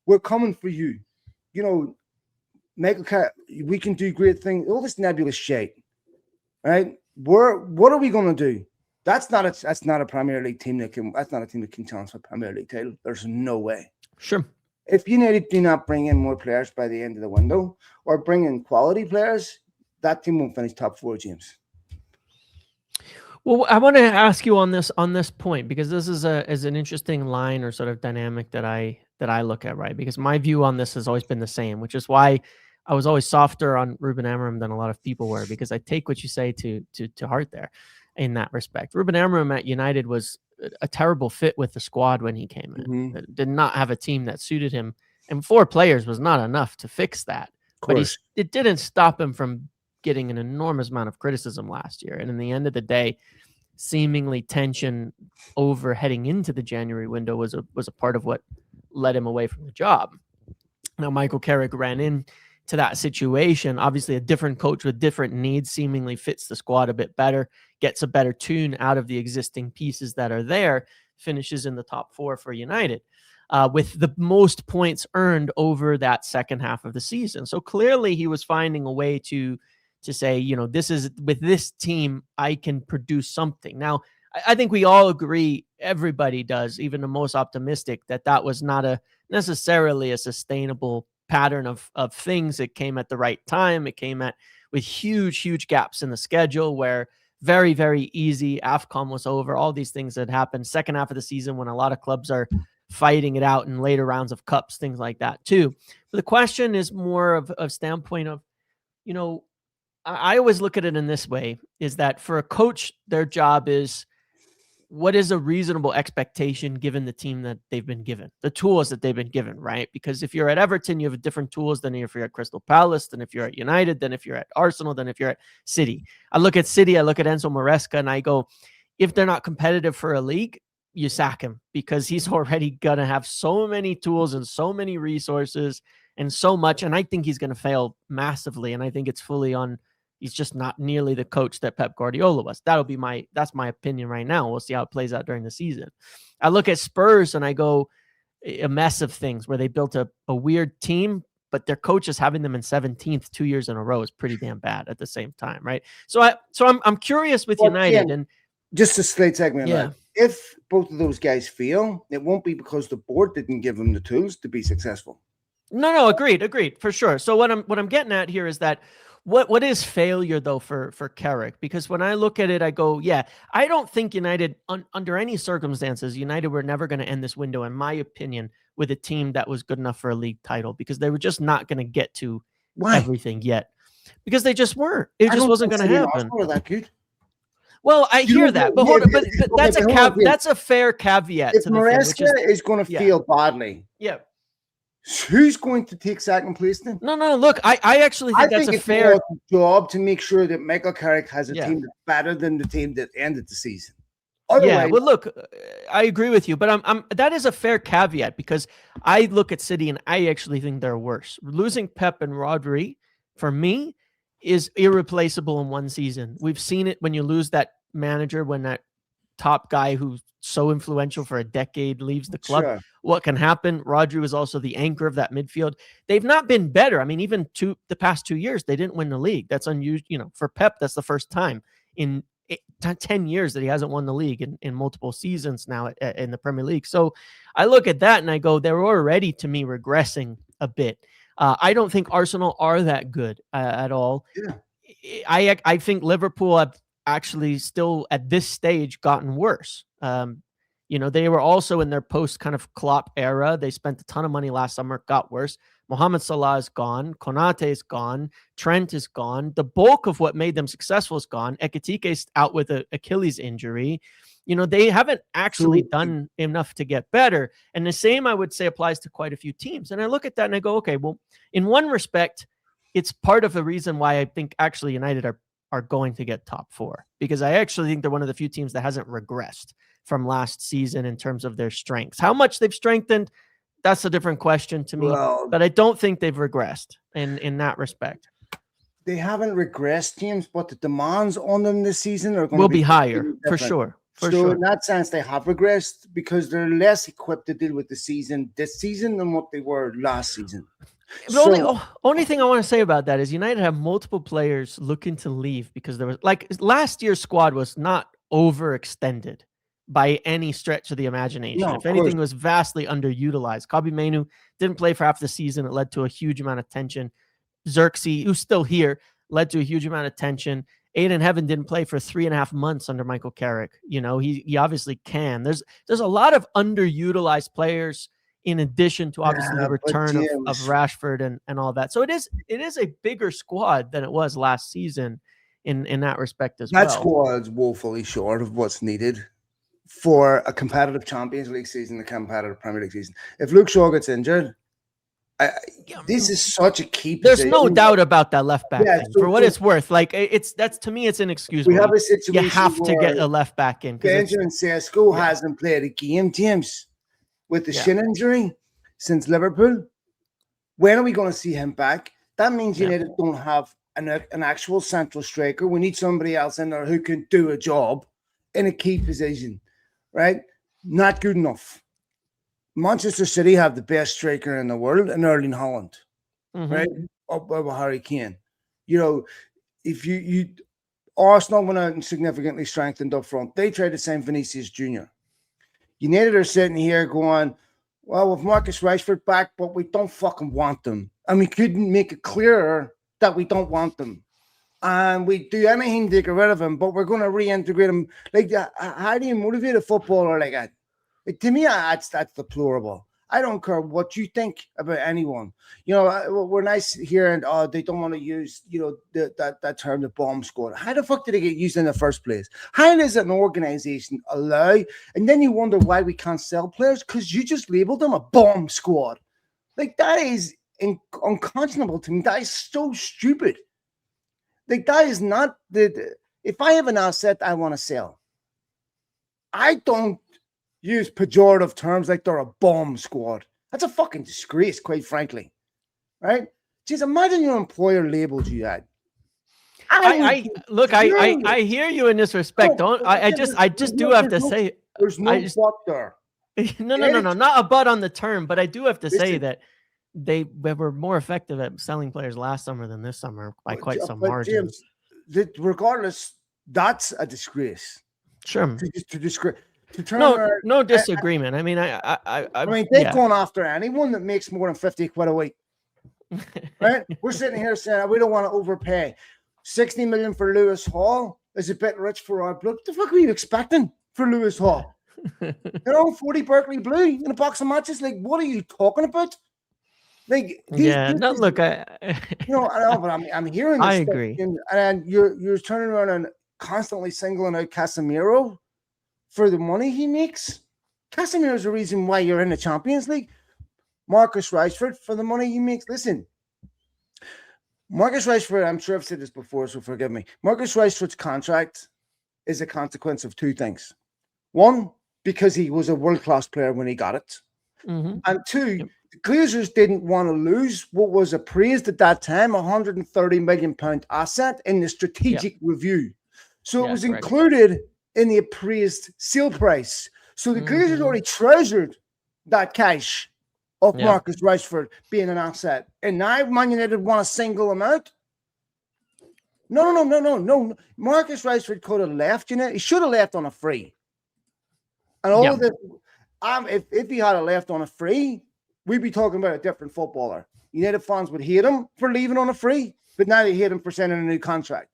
We're coming for you. Michael Carrick, we can do great things. All this nebulous shit, right? What are we going to do? That's not a Premier League team that's not a team that can challenge for Premier League title. There's no way. Sure. If United do not bring in more players by the end of the window or bring in quality players, that team won't finish top 4, James. Well, I want to ask you on this point because this is an interesting line or sort of dynamic that I look at, right? Because my view on this has always been the same, which is why I was always softer on Ruben Amorim than a lot of people were, because I take what you say to heart there in that respect. Ruben Amorim at United was a terrible fit with the squad when he came in. Mm-hmm. Did not have a team that suited him, and 4 players was not enough to fix that. But it didn't stop him from getting an enormous amount of criticism last year. And in the end of the day, seemingly tension over heading into the January window was a part of what led him away from the job. Now, Michael Carrick ran into that situation. Obviously, a different coach with different needs seemingly fits the squad a bit better, gets a better tune out of the existing pieces that are there, finishes in the top 4 for United, with the most points earned over that second half of the season. So clearly he was finding a way to say, this is with this team, I can produce something. Now, I think we all agree, everybody does, even the most optimistic, that was not necessarily a sustainable pattern of things. It came at the right time. It came with huge gaps in the schedule where very, very easy. AFCON was over. All these things that happened second half of the season when a lot of clubs are fighting it out in later rounds of cups, things like that too. But the question is more of standpoint of, I always look at it in this way, is that for a coach, their job is, what is a reasonable expectation given the team that they've been given, the tools that they've been given, right? Because if you're at Everton, you have different tools than if you're at Crystal Palace, than if you're at United, than if you're at Arsenal, than if you're at City. I look at City, I look at Enzo Maresca, and I go, if they're not competitive for a league, you sack him because he's already going to have so many tools and so many resources and so much. And I think he's going to fail massively. And I think it's fully on He's just not nearly the coach that Pep Guardiola was. That's my opinion right now. We'll see how it plays out during the season. I look at Spurs and I go, a mess of things where they built a weird team, but their coach is having them in 17th 2 years in a row is pretty damn bad at the same time, right? So I'm curious with United, and just a slight segment. Yeah. Like, if both of those guys fail, it won't be because the board didn't give them the tools to be successful. No, agreed for sure. So what I'm getting at here is that what is failure though for Carrick? Because when I look at it, I go, yeah, I don't think United under any circumstances, United were never going to end this window, in my opinion, with a team that was good enough for a league title, because they were just not going to get to everything yet, because they just weren't. It just wasn't going to happen. That good. Well, I hear that, but hold on, but that's a fair caveat. If Maresca is going to feel badly, yeah. Who's going to take second place then? No. Look, I actually think that's a fair job to make sure that Michael Carrick has a team that's better than the team that ended the season. Otherwise, yeah, well, look, I agree with you, but that is a fair caveat, because I look at City and I actually think they're worse. Losing Pep and Rodri, for me, is irreplaceable in one season. We've seen it when you lose that manager, when that top guy who's so influential for a decade leaves the club. Sure. What can happen? Rodri was also the anchor of that midfield. They've not been better. I mean, even the past 2 years, they didn't win the league. That's unusual. For Pep, that's the first time in 10 years that he hasn't won the league in multiple seasons now in the Premier League. So I look at that and I go, they're already, to me, regressing a bit. I don't think Arsenal are that good at all. Yeah. I think Liverpool have actually still at this stage gotten worse. They were also in their post kind of Klopp era. They spent a ton of money last summer, got worse. Mohamed Salah is gone. Konate is gone. Trent is gone. The bulk of what made them successful is gone. Ekitike's out with an Achilles injury. They haven't actually done enough to get better. And the same, I would say, applies to quite a few teams. And I look at that and I go, okay, well, in one respect, it's part of the reason why I think actually United are going to get top four, because I actually think they're one of the few teams that hasn't regressed from last season in terms of their strengths. How much they've strengthened, that's a different question to me, but I don't think they've regressed in that respect. They haven't regressed, James, but the demands on them this season are going to be higher for sure. In that sense, they have regressed because they're less equipped to deal with the season this season than what they were last season. The only thing I want to say about that is United have multiple players looking to leave because there was last year's squad was not overextended by any stretch of the imagination. No, if anything, it was vastly underutilized. Kobbie Mainoo didn't play for half the season. It led to a huge amount of tension. Xerxes, who's still here, led to a huge amount of tension. Aiden Heaven didn't play for 3.5 months under Michael Carrick. He obviously can. There's a lot of underutilized players in addition to obviously the return of Rashford and all that. So it is a bigger squad than it was last season in that respect as well. That squad's woefully short of what's needed for a competitive Champions League season, a competitive Premier League season. If Luke Shaw gets injured, this is such a key position. There's no doubt about that left back thing. For what it's worth, to me, it's inexcusable. We have a situation you have to get a left back in. Benjamin Sesko hasn't played a game, James, with the shin injury since Liverpool. When are we going to see him back? That means United don't have an actual central striker. We need somebody else in there who can do a job in a key position, right? Not good enough. Manchester City have the best striker in the world in Erling Haaland, right? Up by Harry Kane. If you Arsenal went out and significantly strengthened up front, they tried to sign Vinicius Jr. United are sitting here going, well, with Marcus Rashford back, but we don't fucking want them. And we couldn't make it clearer that we don't want them. And we do anything to get rid of him, but we're going to reintegrate him. How do you motivate a footballer like that? To me, that's deplorable. I don't care what you think about anyone. We're nice here, and they don't want to use, that term, the bomb squad. How the fuck did it get used in the first place? How does an organization allow? And then you wonder why we can't sell players because you just labeled them a bomb squad. That is unconscionable to me. That is so stupid. That is not if I have an asset I want to sell, I don't use pejorative terms like they're a bomb squad. That's a fucking disgrace, quite frankly. Right? Just imagine your employer labeled you that. I would I be look, furious. I hear you in this respect. No, Don't but I just do have to say, there's I no just but there. no, no, Get no, it? no, not a butt on the term, but I do have to say Listen, that they were more effective at selling players last summer than this summer by quite some but margin. James, regardless, that's a disgrace. Sure. To disgrace to turn No, around. no disagreement. I mean, I mean, they've yeah. gone after anyone that makes more than 50 quid a week. Right? We're sitting here saying we don't want to overpay. 60 million for Lewis Hall is a bit rich for our blood. What the fuck were you expecting for Lewis Hall? 40 Berkeley Blue in a box of matches. Like, what are you talking about? Like, Yeah, no, look, I know, but I'm hearing this I stuff, agree. and you're turning around and constantly singling out Casemiro for the money he makes. Casemiro's the reason why you're in the Champions League. Marcus Rashford for the money he makes. Listen, Marcus Rashford, I'm sure I've said this before, so forgive me. Marcus Rashford's contract is a consequence of two things. One, because he was a world-class player when he got it. Mm-hmm. And two, the Glazers didn't want to lose what was appraised at that time, £130 million asset in the strategic review. So it was included in the appraised sale price. So the Glazers already treasured that cash of Marcus Rashford being an asset. And now Man United want to single him out? No. Marcus Rashford could have left, He should have left on a free. And all of this, if he had left on a free, we'd be talking about a different footballer. United fans would hate him for leaving on a free, but now they hate him for signing a new contract.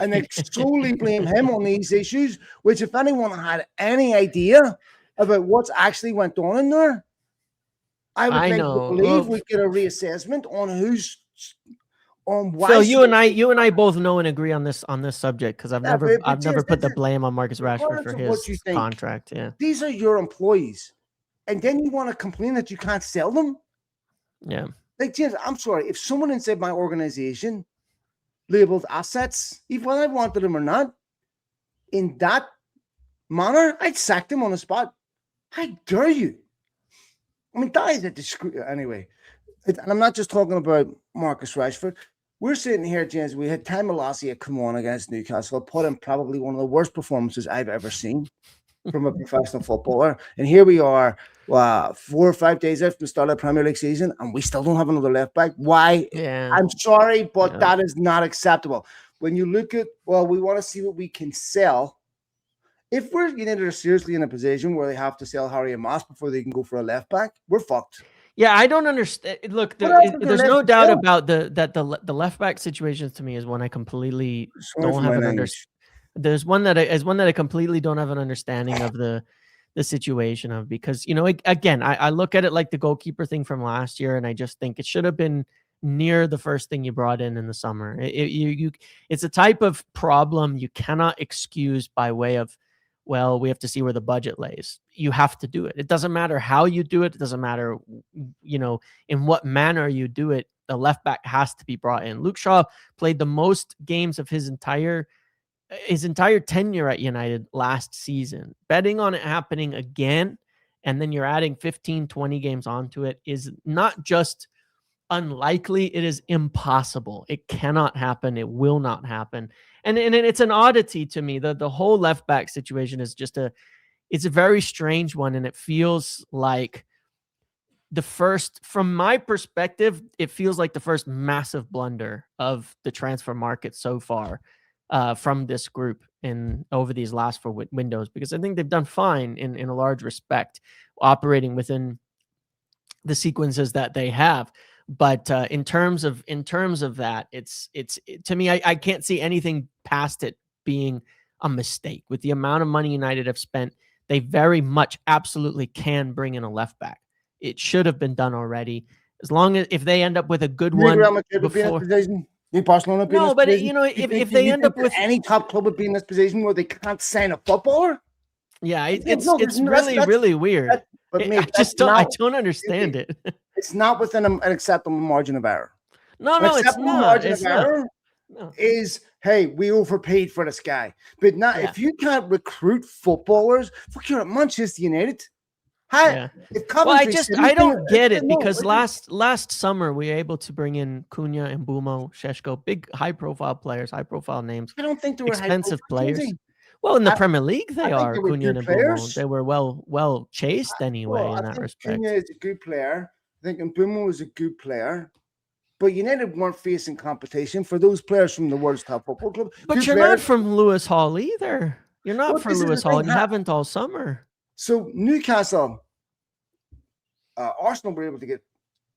And they solely blame him on these issues, which if anyone had any idea about what's actually went on in there, I would like to believe we get a reassessment on why. Phil, you and I both know and agree on this subject because I've never put the blame on Marcus Rashford for his contract. Yeah, these are your employees, and then you want to complain that you can't sell them. Yeah, like James, I'm sorry if someone inside my organization labeled assets, even whether I wanted them or not, in that manner, I'd sack them on the spot. How dare you? I mean, that is a discreet. Anyway, and I'm not just talking about Marcus Rashford. We're sitting here, James. We had Tam Malacia come on against Newcastle, put in probably one of the worst performances I've ever seen from a professional footballer. And here we are, 4 or 5 days after the start of the Premier League season, and we still don't have another left back. Why? Yeah. I'm sorry, but that is not acceptable. When you look at, we want to see what we can sell. If we're United are seriously in a position where they have to sell Harry and Moss before they can go for a left back, we're fucked. Yeah, I don't understand. Look, there's no doubt about the left back situation. To me, is one I completely don't have an understanding. There's one that I completely don't have an understanding of the situation of, because again, I look at it like the goalkeeper thing from last year, and I just think it should have been near the first thing you brought in the summer. It's a type of problem you cannot excuse by way of, well, we have to see where the budget lays. You have to do it. It doesn't matter how you do it. It doesn't matter, in what manner you do it. The left back has to be brought in. Luke Shaw played the most games of his entire tenure at United last season. Betting on it happening again, and then you're adding 15, 20 games onto it is not just unlikely, it is impossible. It cannot happen. It will not happen. And it's an oddity to me. The whole left back situation is it's a very strange one. And it feels like from my perspective, it feels like the first massive blunder of the transfer market so far from this group over these last 4 windows, because I think they've done fine in a large respect, operating within the sequences that they have. But in terms of that, it's to me, I can't see anything past it being a mistake. With the amount of money United have spent, they very much absolutely can bring in a left back. It should have been done already. As long as if they end up with a good one before. Barcelona be no, but position? if they end up with any top club would be in this position where they can't sign a footballer. Yeah, it's really weird. But mate, I don't understand it. It's not within an acceptable margin of error. No, it's not. Margin of error is, hey, we overpaid for this guy. But now, if you can't recruit footballers, fuck, you're at Manchester United. How, Yeah. if Well, Coventry City I thing, don't get it no, because last summer we were able to bring in Cunha and Bumo, Sheshko, big high profile players, high profile names, I don't think they were high expensive profile, players. Jamesy. Well, in the I, Premier League I they think are they were Cunha good and Bumo. players. They were well chased anyway Well, in I that think Cunha respect. is a good player. I think Mbumo was a good player. But United weren't facing competition for those players from the world's top football club. But Good you're not players. from Lewis Hall either. You're not Well, for this is Lewis the Hall, thing. and you haven't all summer. So Newcastle, Arsenal were able to get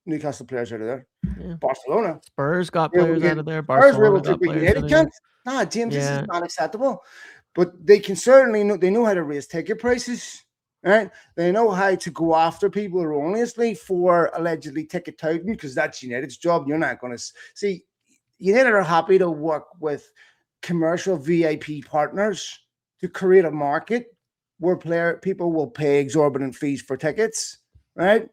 Newcastle players out of there. Yeah. Barcelona. Spurs got were able to players get- out of there. Spurs were able Barcelona to got get players out United of there. can't. Nah, James, this is Yeah. not acceptable. But they can certainly know, they know how to raise ticket prices, right? They know how to go after people erroneously for allegedly ticket touting, because that's United's job. You're not going to see. United are happy to work with commercial VIP partners to create a market where people will pay exorbitant fees for tickets, right?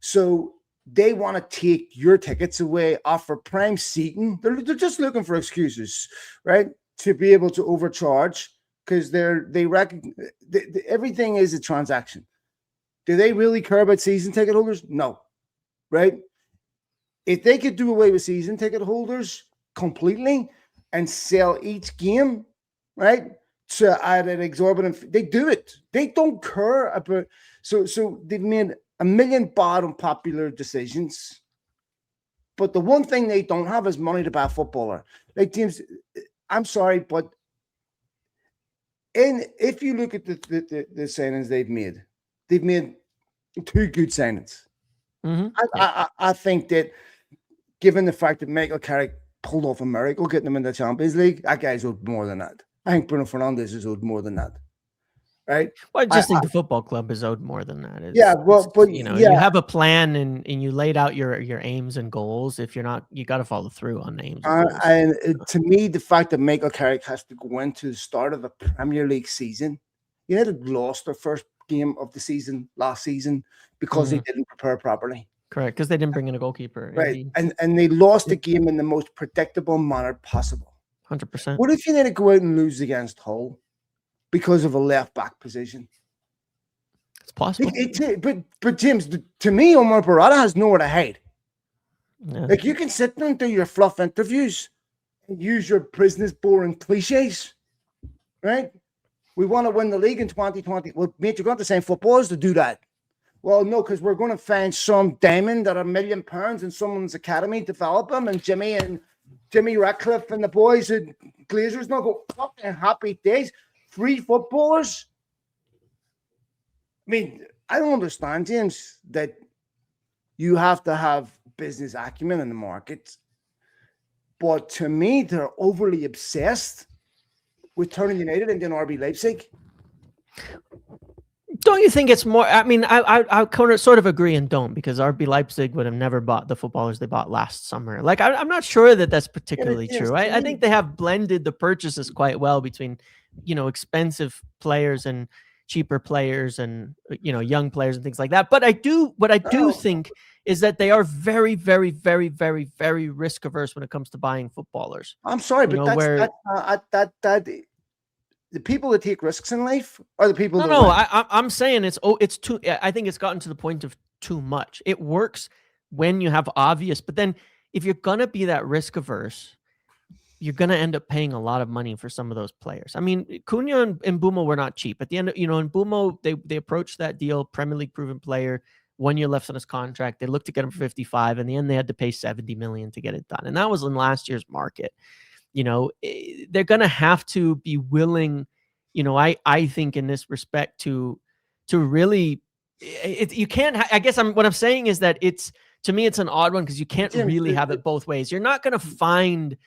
So they want to take your tickets away, offer prime seating. They're just looking for excuses, right, to be able to overcharge, because they reckon everything is a transaction. Do they really care about season ticket holders? No, right? If they could do away with season ticket holders completely and sell each game, right, to at an exorbitant, they do it. They don't care about. So they've made a million bad unpopular decisions, but the one thing they don't have is money to buy a footballer. Like, James, I'm sorry, but if you look at the signings they've made two good signings. Mm-hmm. I think that, given the fact that Michael Carrick pulled off a miracle getting them in the Champions League, that guy's owed more than that. I think Bruno Fernandes is owed more than that. Right? Well, I just think the football club is owed more than that. You have a plan and you laid out your aims and goals. If you're not, you got to follow through on the aims and goals. And to me, the fact that Michael Carrick has to go into the start of a Premier League season, United lost their first game of the season last season because they didn't prepare properly. Correct, because they didn't bring in a goalkeeper. Right, and they lost the game in the most predictable manner possible. 100%. What if United go out and lose against Hull because of a left back position? It's possible. But James, to me, Omar Barada has nowhere to hide. Yeah. Like, you can sit there and do your fluff interviews and use your business boring cliches, right? We want to win the league in 2020. Well, mate, you're going to sign footballers to do that. Well, no, because we're going to find some diamond at £1 million in someone's academy, develop them, and Jimmy Ratcliffe and the boys at Glazers now go fucking happy days. 3 footballers. I mean, I don't understand, James, that you have to have business acumen in the market. But to me, they're overly obsessed with turning United into an RB Leipzig. Don't you think it's more? I mean, I sort of agree and don't, because RB Leipzig would have never bought the footballers they bought last summer. Like, I'm not sure that that's particularly true. I think they have blended the purchases quite well between, expensive players and cheaper players and, young players and things like that. But what I do think is that they are very, very, very, very, very risk averse when it comes to buying footballers. I'm sorry, but the people that take risks in life are the people. I'm saying it's too. I think it's gotten to the point of too much. It works when you have obvious, but then if you're gonna be that risk averse, you're gonna end up paying a lot of money for some of those players. I mean, Cunha and Mbumo were not cheap. At the end of, in Mbumo, they approached that deal, Premier League proven player, 1 year left on his contract. They looked to get him for 55. In the end, they had to pay 70 million to get it done, and that was in last year's market. They're going to have to be willing, I think in this respect to really, you can't, I guess what I'm saying is that to me, it's an odd one because you can't really have it both ways. You're not going to find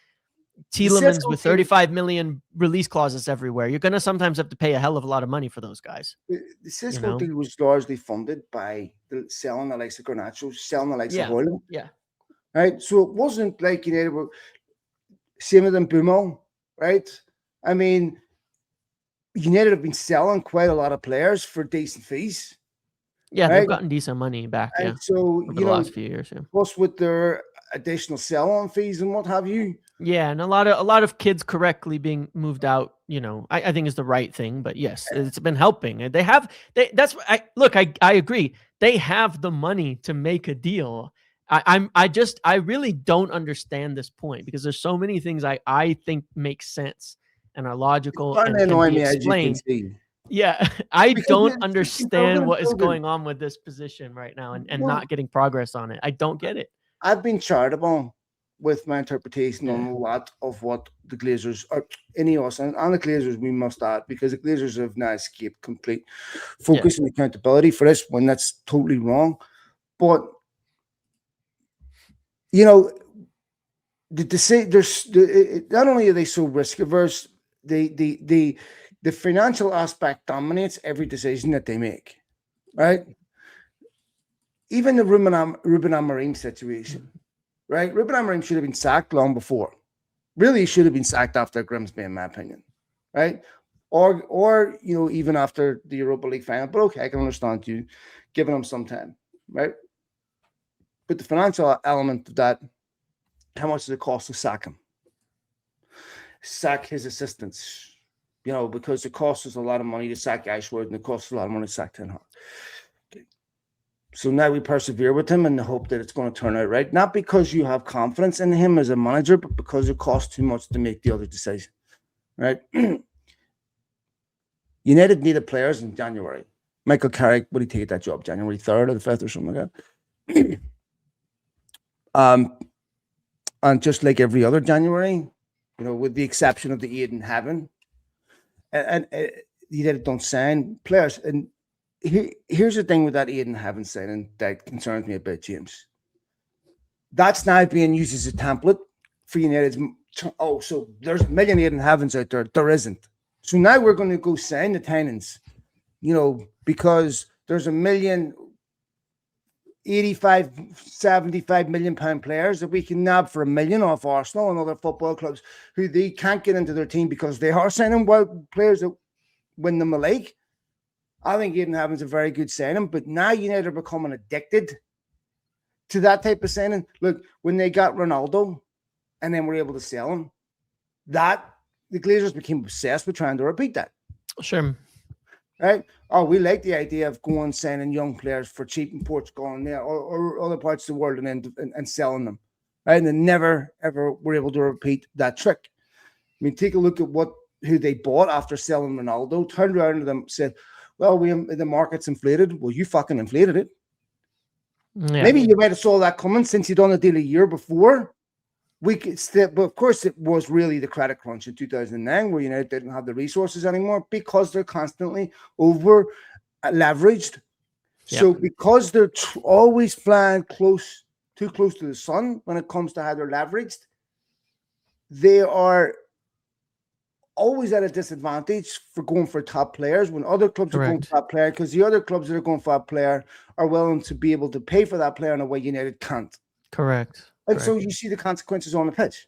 Tielemans with 35 million release clauses everywhere. You're going to sometimes have to pay a hell of a lot of money for those guys. The Cisco deal was largely funded by selling the likes of Garnacho, selling the likes of Hoyland. Yeah. Right. So it wasn't like United were same with Mbumo, right? I mean, United have been selling quite a lot of players for decent fees. Yeah, right? They've gotten decent money back. And so, over the last few years. Yeah. Plus, with their additional sell-on fees and what have you. Yeah, and a lot of kids correctly being moved out, I think is the right thing. But yes, it's been helping. And I agree. They have the money to make a deal. I really don't understand this point, because there's so many things I think make sense and are logical Starting and to can annoy be me, as you can explained. see. Yeah, I Because don't it's just been building understand and what is building. going on with this position right now, and Well, not getting progress on it. I don't get it. I've been charitable with my interpretation on Yeah. a lot of what the Glazers are, Ineos, and the Glazers, we must add, because the Glazers have now escaped complete focus and accountability for this when that's totally wrong. But, to say not only are they so risk averse, the financial aspect dominates every decision that they make, right? Even the Ruben Amorim situation, right? Ruben Amorim should have been sacked long before. Really, he should have been sacked after Grimsby, in my opinion, right? Or even after the Europa League final. But okay, I can understand you giving him some time, right? But the financial element of that, how much does it cost to sack him? Sack his assistants, because it costs us a lot of money to sack Ashworth, and it costs a lot of money to sack Ten Hag. So now we persevere with him in the hope that it's going to turn out right. Not because you have confidence in him as a manager, but because it costs too much to make the other decision, right? United needed players in January. Michael Carrick, would he take that job January 3rd or the 5th or something like that? And just like every other January, with the exception of the Eden Heaven, and United don't sign players. And here's the thing with that Eden Heaven signing that concerns me a bit, James. That's now being used as a template for United's. Oh, so there's a million Eden Heavens out there. There isn't. So now we're going to go sign the Tynans, because there's a million 85, 75 million pound players that we can nab for $1 million off Arsenal and other football clubs who they can't get into their team because they are signing wild players that win them a league. I think Eden Heaven's a very good signing, but now United are becoming addicted to that type of signing. Look, when they got Ronaldo and then were able to sell him, the Glazers became obsessed with trying to repeat that. Sure. Right? Oh, we like the idea of going signing young players for cheap in Portugal and or other parts of the world and selling them. Right? And they never, ever were able to repeat that trick. I mean, take a look at who they bought after selling Ronaldo, turned around to them, said, well, the market's inflated. Well, you fucking inflated it. Yeah. Maybe you might have saw that coming since you done a deal a year before. But of course, it was really the credit crunch in 2009 where United didn't have the resources anymore because they're constantly over leveraged. Yep. So because they're always flying too close to the sun when it comes to how they're leveraged, they are always at a disadvantage for going for top players when other clubs are going for that player, because the other clubs that are going for that player are willing to be able to pay for that player in a way United can't. Correct. And so you see the consequences on the pitch.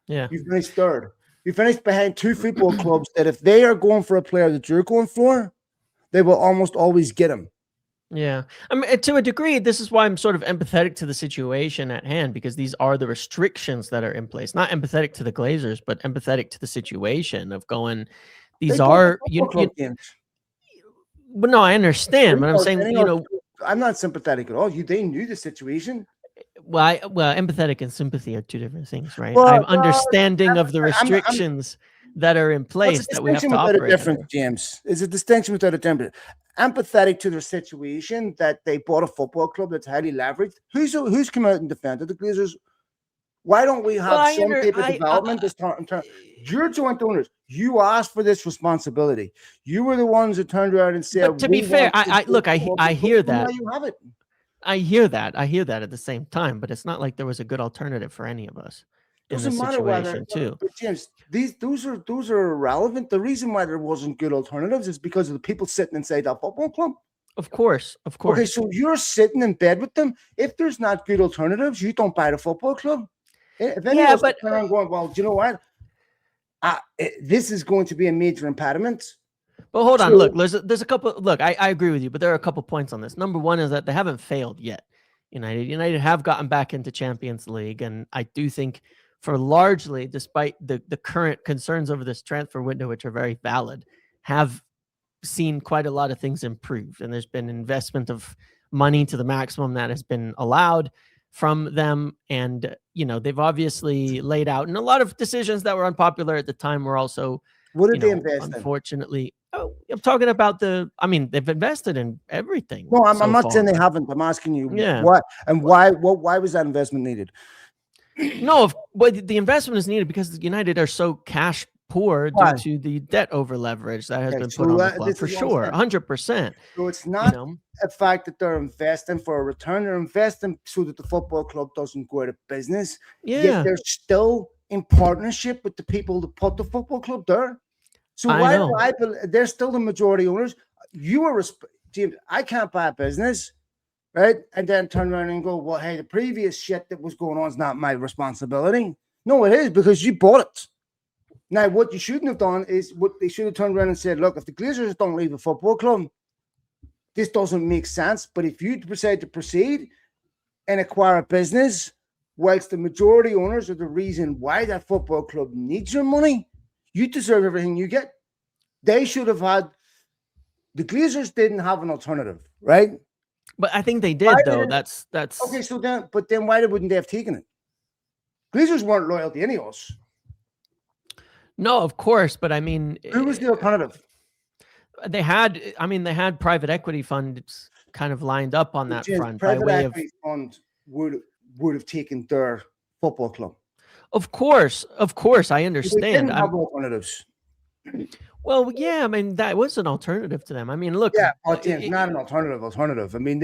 Yeah. You finished third. You finished behind two football clubs that if they are going for a player that you're going for, they will almost always get him. Yeah. I mean, to a degree, this is why I'm sort of empathetic to the situation at hand, because these are the restrictions that are in place. Not empathetic to the Glazers, but empathetic to the situation of going, but no, I understand, but I'm saying, I'm not sympathetic at all. They knew the situation. Well, empathetic and sympathy are two different things, right? I'm understanding of the restrictions that are in place that we have to operate under. James, is a distinction without a difference. Empathetic to their situation that they bought a football club that's highly leveraged. Who's come out and defended the Glazers? Why don't we have some type of development this time? You're joint owners. You asked for this responsibility. You were the ones that turned around and said. But to be fair, I hear that. You have it. I hear that at the same time, but it's not like there was a good alternative for any of us in this situation, too. But James, those are irrelevant. The reason why there wasn't good alternatives is because of the people sitting inside that football club. Of course. Okay, so you're sitting in bed with them. If there's not good alternatives, you don't buy the football club. If any of us are going, well, do you know what? This is going to be a major impediment. But hold on, look, there's a couple. Look, I agree with you, but there are a couple points on this. Number one is that they haven't failed yet. United have gotten back into Champions League, and I do think for largely, despite the current concerns over this transfer window, which are very valid, have seen quite a lot of things improve. And there's been investment of money to the maximum that has been allowed from them. And, they've obviously laid out, and a lot of decisions that were unpopular at the time were also, What did they invest in? unfortunately, I'm talking about they've invested in everything. No, I'm so not saying far. they haven't. I'm asking you Yeah. what and why. Why was that investment needed? No, but the investment is needed because United are so cash poor due Why? to the debt over leverage that has Okay, been so put on the this club is for what I'm sure, saying. 100%. So it's You not know, a fact that they're investing for a return. They're investing so that the football club doesn't go out of business. Yet yeah, they're still in partnership with the people that put the football club there. So I why do know. I believe they're still the majority owners? You are, James. I can't buy a business, right? And then turn around and go, well, hey, the previous shit that was going on is not my responsibility. No, it is because you bought it. Now, what you shouldn't have done is what they should have turned around and said, look, if the Glazers don't leave the football club, this doesn't make sense. But if you decide to proceed and acquire a business, whilst the majority owners are the reason why that football club needs your money, you deserve everything you get. They should have had, the Glazers didn't have an alternative, right? But I think they Why did, though. didn't, That's okay, so then, but then why wouldn't they have taken it? Glazers weren't loyal to any of us. no, of course. But I mean, Who was the alternative? they had private equity funds kind of lined up on that James, front by private way of. equity fund would have taken their football club. Of course, I They understand. didn't have alternatives. Well, yeah, I mean that was an alternative to them. I mean, look, Yeah, but James, not an alternative. I mean,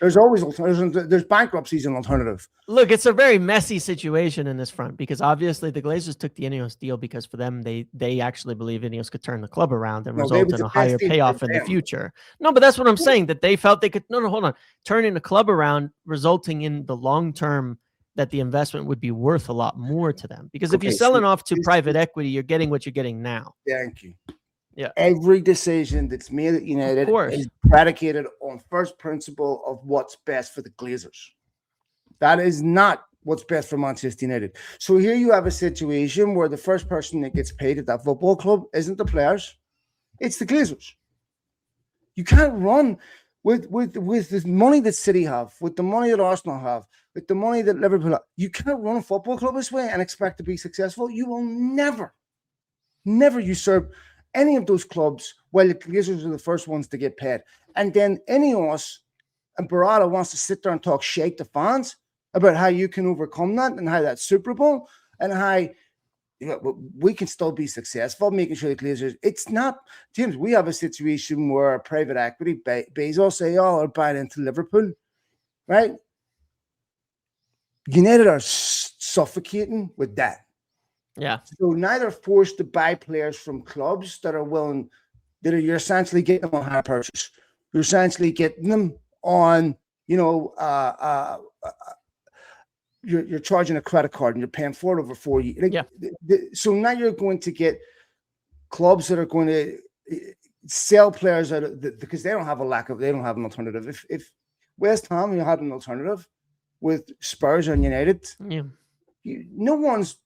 there's always alternatives. There's bankruptcies an alternative. look, it's a very messy situation in this front because obviously the Glazers took the Ineos deal because for them they actually believe Ineos could turn the club around and No, they result was in the a best higher deal for payoff in the them. future. No, but that's what I'm saying, that they felt they could no, hold on, turning the club around, resulting in the long term that the investment would be worth a lot more to them. Because if you're Okay, selling so off to private equity, you're getting what you're getting now. thank you. Yeah. Every decision that's made at United course. is predicated on first principle of what's best for the Glazers. That is not what's best for Manchester United. So here you have a situation where the first person that gets paid at that football club isn't the players, it's the Glazers. You can't run with the money that City have, with the money that Arsenal have, with the money that Liverpool have. You can't run a football club this way and expect to be successful. You will never usurp any of those clubs while the Glazers are the first ones to get paid. And then Ineos and Barada wants to sit there and talk shake to fans about how you can overcome that and how that's Super Bowl and how we can still be successful, making sure the Glazers. It's not, James. We have a situation where private equity, Bezos, they all are buying into Liverpool, right? United are suffocating with that. Yeah. So now they're forced to buy players from clubs that are willing, you're essentially getting them on hire purchase. You're essentially getting them on, you're charging a credit card and you're paying for it over 4 years. So now you're going to get clubs that are going to sell players out of because they don't have an alternative. If West Ham had an alternative with Spurs and United, no one's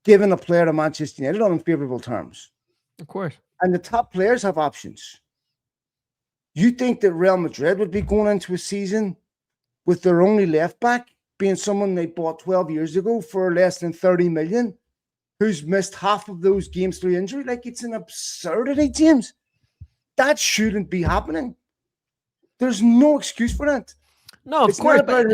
giving a player to Manchester United on unfavorable terms. Of course. And the top players have options. You think that Real Madrid would be going into a season with their only left back being someone they bought 12 years ago for less than 30 million, who's missed half of those games through injury? Like, it's an absurdity, James. That shouldn't be happening. There's no excuse for that. No, of course, but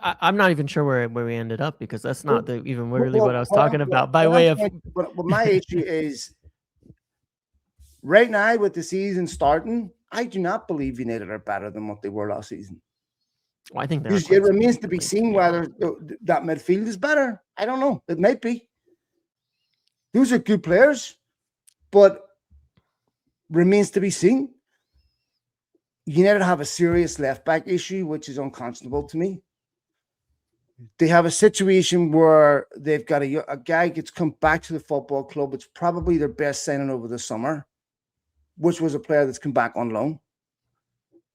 I'm not even sure where we ended up because that's not even really what I was talking about by way of. But my issue is right now with the season starting, I do not believe United are better than what they were last season. Well, I think it remains to be seen whether that midfield is better. I don't know. It might be. Those are good players, but remains to be seen. United have a serious left-back issue, which is unconscionable to me. They have a situation where they've got a guy gets come back to the football club. It's probably their best signing over the summer, which was a player that's come back on loan.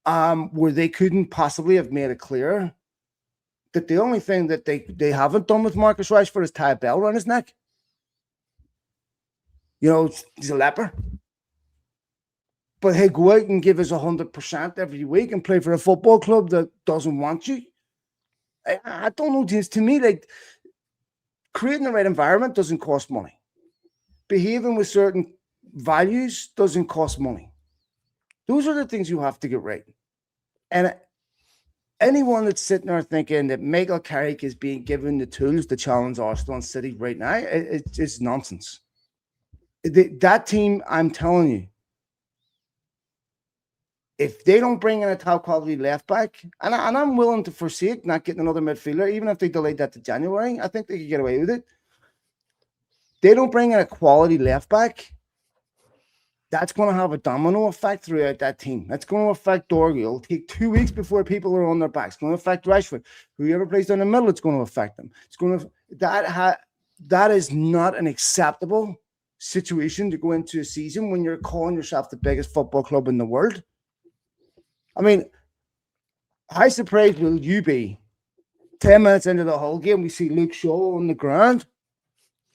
where they couldn't possibly have made it clear that the only thing that they haven't done with Marcus Rashford is tie a bell around his neck. He's a leper. But hey, go out and give us 100% every week and play for a football club that doesn't want you. I don't know, James. To me, like, creating the right environment doesn't cost money. Behaving with certain values doesn't cost money. Those are the things you have to get right. And anyone that's sitting there thinking that Michael Carrick is being given the tools to challenge Arsenal and City right now, it's nonsense. That team, I'm telling you, if they don't bring in a top quality left back, and I'm willing to forsake not getting another midfielder, even if they delayed that to January, I think they could get away with it. They don't bring in a quality left back, that's going to have a domino effect throughout that team. That's going to affect Dorgy. It'll take 2 weeks before people are on their backs. It's going to affect Rashford. Whoever plays down the middle, it's going to affect them. It's going to that is not an acceptable situation to go into a season when you're calling yourself the biggest football club in the world. I mean, how surprised will you be 10 minutes into the whole game, we see Luke Shaw on the ground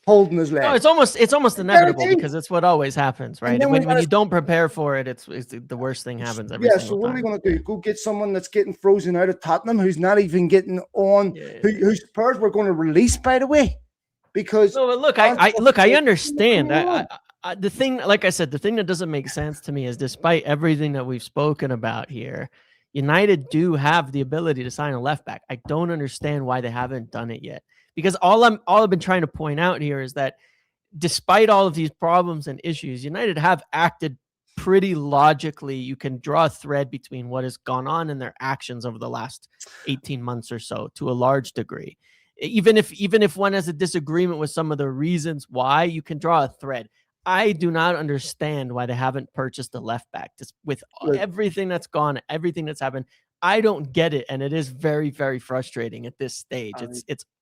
holding his leg? No, it's almost inevitable because it's what always happens, right? And when you don't prepare for it, it's the worst thing happens every single time. So what are we going to do? Go get someone that's getting frozen out of Tottenham, who's not even getting on, whose Spurs we're going to release, by the way, because... No, but I understand. The thing, like I said, the thing that doesn't make sense to me is despite everything that we've spoken about here, United do have the ability to sign a left back. I don't understand why they haven't done it yet. Because all I've been trying to point out here is that despite all of these problems and issues, United have acted pretty logically. You can draw a thread between what has gone on in their actions over the last 18 months or so to a large degree. Even if one has a disagreement with some of the reasons why, you can draw a thread. I do not understand why they haven't purchased a left back. Just with everything that's gone, everything that's happened, I don't get it, and it is very, very frustrating at this stage.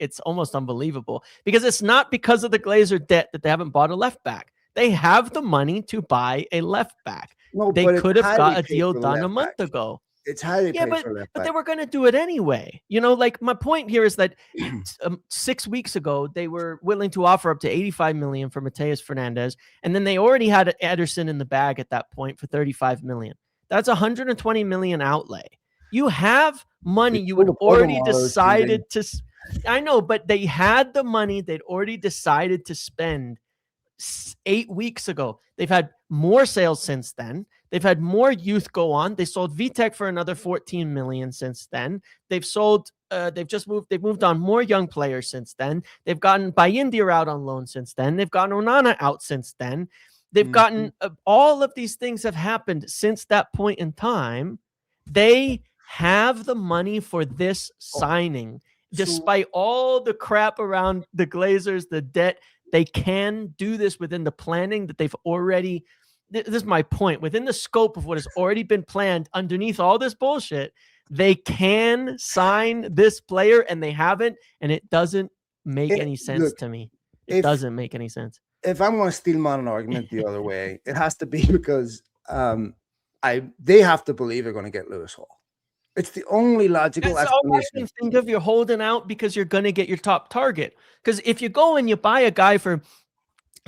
It's almost unbelievable because it's not because of the Glazer debt that they haven't bought a left back. They have the money to buy a left back. No, they could have got a deal done a month ago. It's how they pay for left back. But they were going to do it anyway. Like my point here is that 6 weeks ago, they were willing to offer up to 85 million for Mateus Fernandez. And then they already had Ederson in the bag at that point for 35 million. That's 120 million outlay. You have money. You had already decided to. I know, but they had the money. They'd already decided to spend 8 weeks ago. They've had more sales since then. They've had more youth go on. They sold Vitek for another 14 million since then. They've sold. They've moved on more young players since then. They've gotten Bayindir out on loan since then. They've gotten Onana out since then. They've gotten all of these things have happened since that point in time. They have the money for this signing, despite all the crap around the Glazers, the debt. They can do this within the planning that they've already. This is my point. Within the scope of what has already been planned, underneath all this bullshit, they can sign this player, and they haven't, and it doesn't make any sense to me. It doesn't make any sense. If I'm going to steel man an argument the other way, it has to be because they have to believe they're going to get Lewis Hall. It's the only logical explanation. All I can think of. You're holding out because you're going to get your top target. Because if you go and you buy a guy for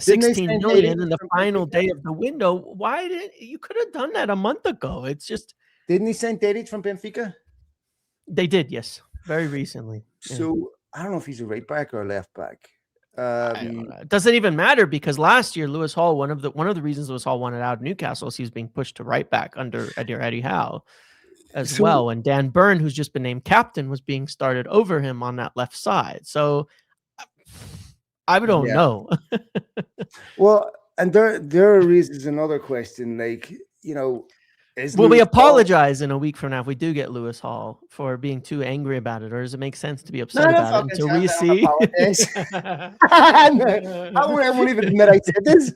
16 million in the final day of the window, why didn't you could have done that a month ago? It's just didn't he send Dedic from Benfica? They did, yes, very recently. So I don't know if he's a right back or a left back. It doesn't even matter because last year Lewis Hall, one of the reasons Lewis Hall wanted out of Newcastle is he was being pushed to right back under Eddie Howe as well, and Dan Burn, who's just been named captain, was being started over him on that left side. So I don't know. Well, and there is another question, like, will we apologize in a week from now if we do get Lewis Hall for being too angry about it, or does it make sense to be upset about it until we see? I won't even admit I said this.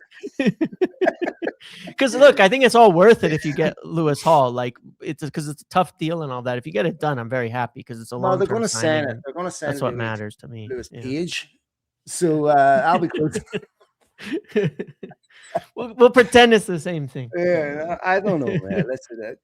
Because look, I think it's all worth it if you get Lewis Hall. Like it's because it's a tough deal and all that. If you get it done, I'm very happy because it's a long. They're going to send it. They're going to send. That's what matters to me. Lewis Page. So I'll be close. We'll pretend it's the same thing. Yeah, I don't know, man. Listen,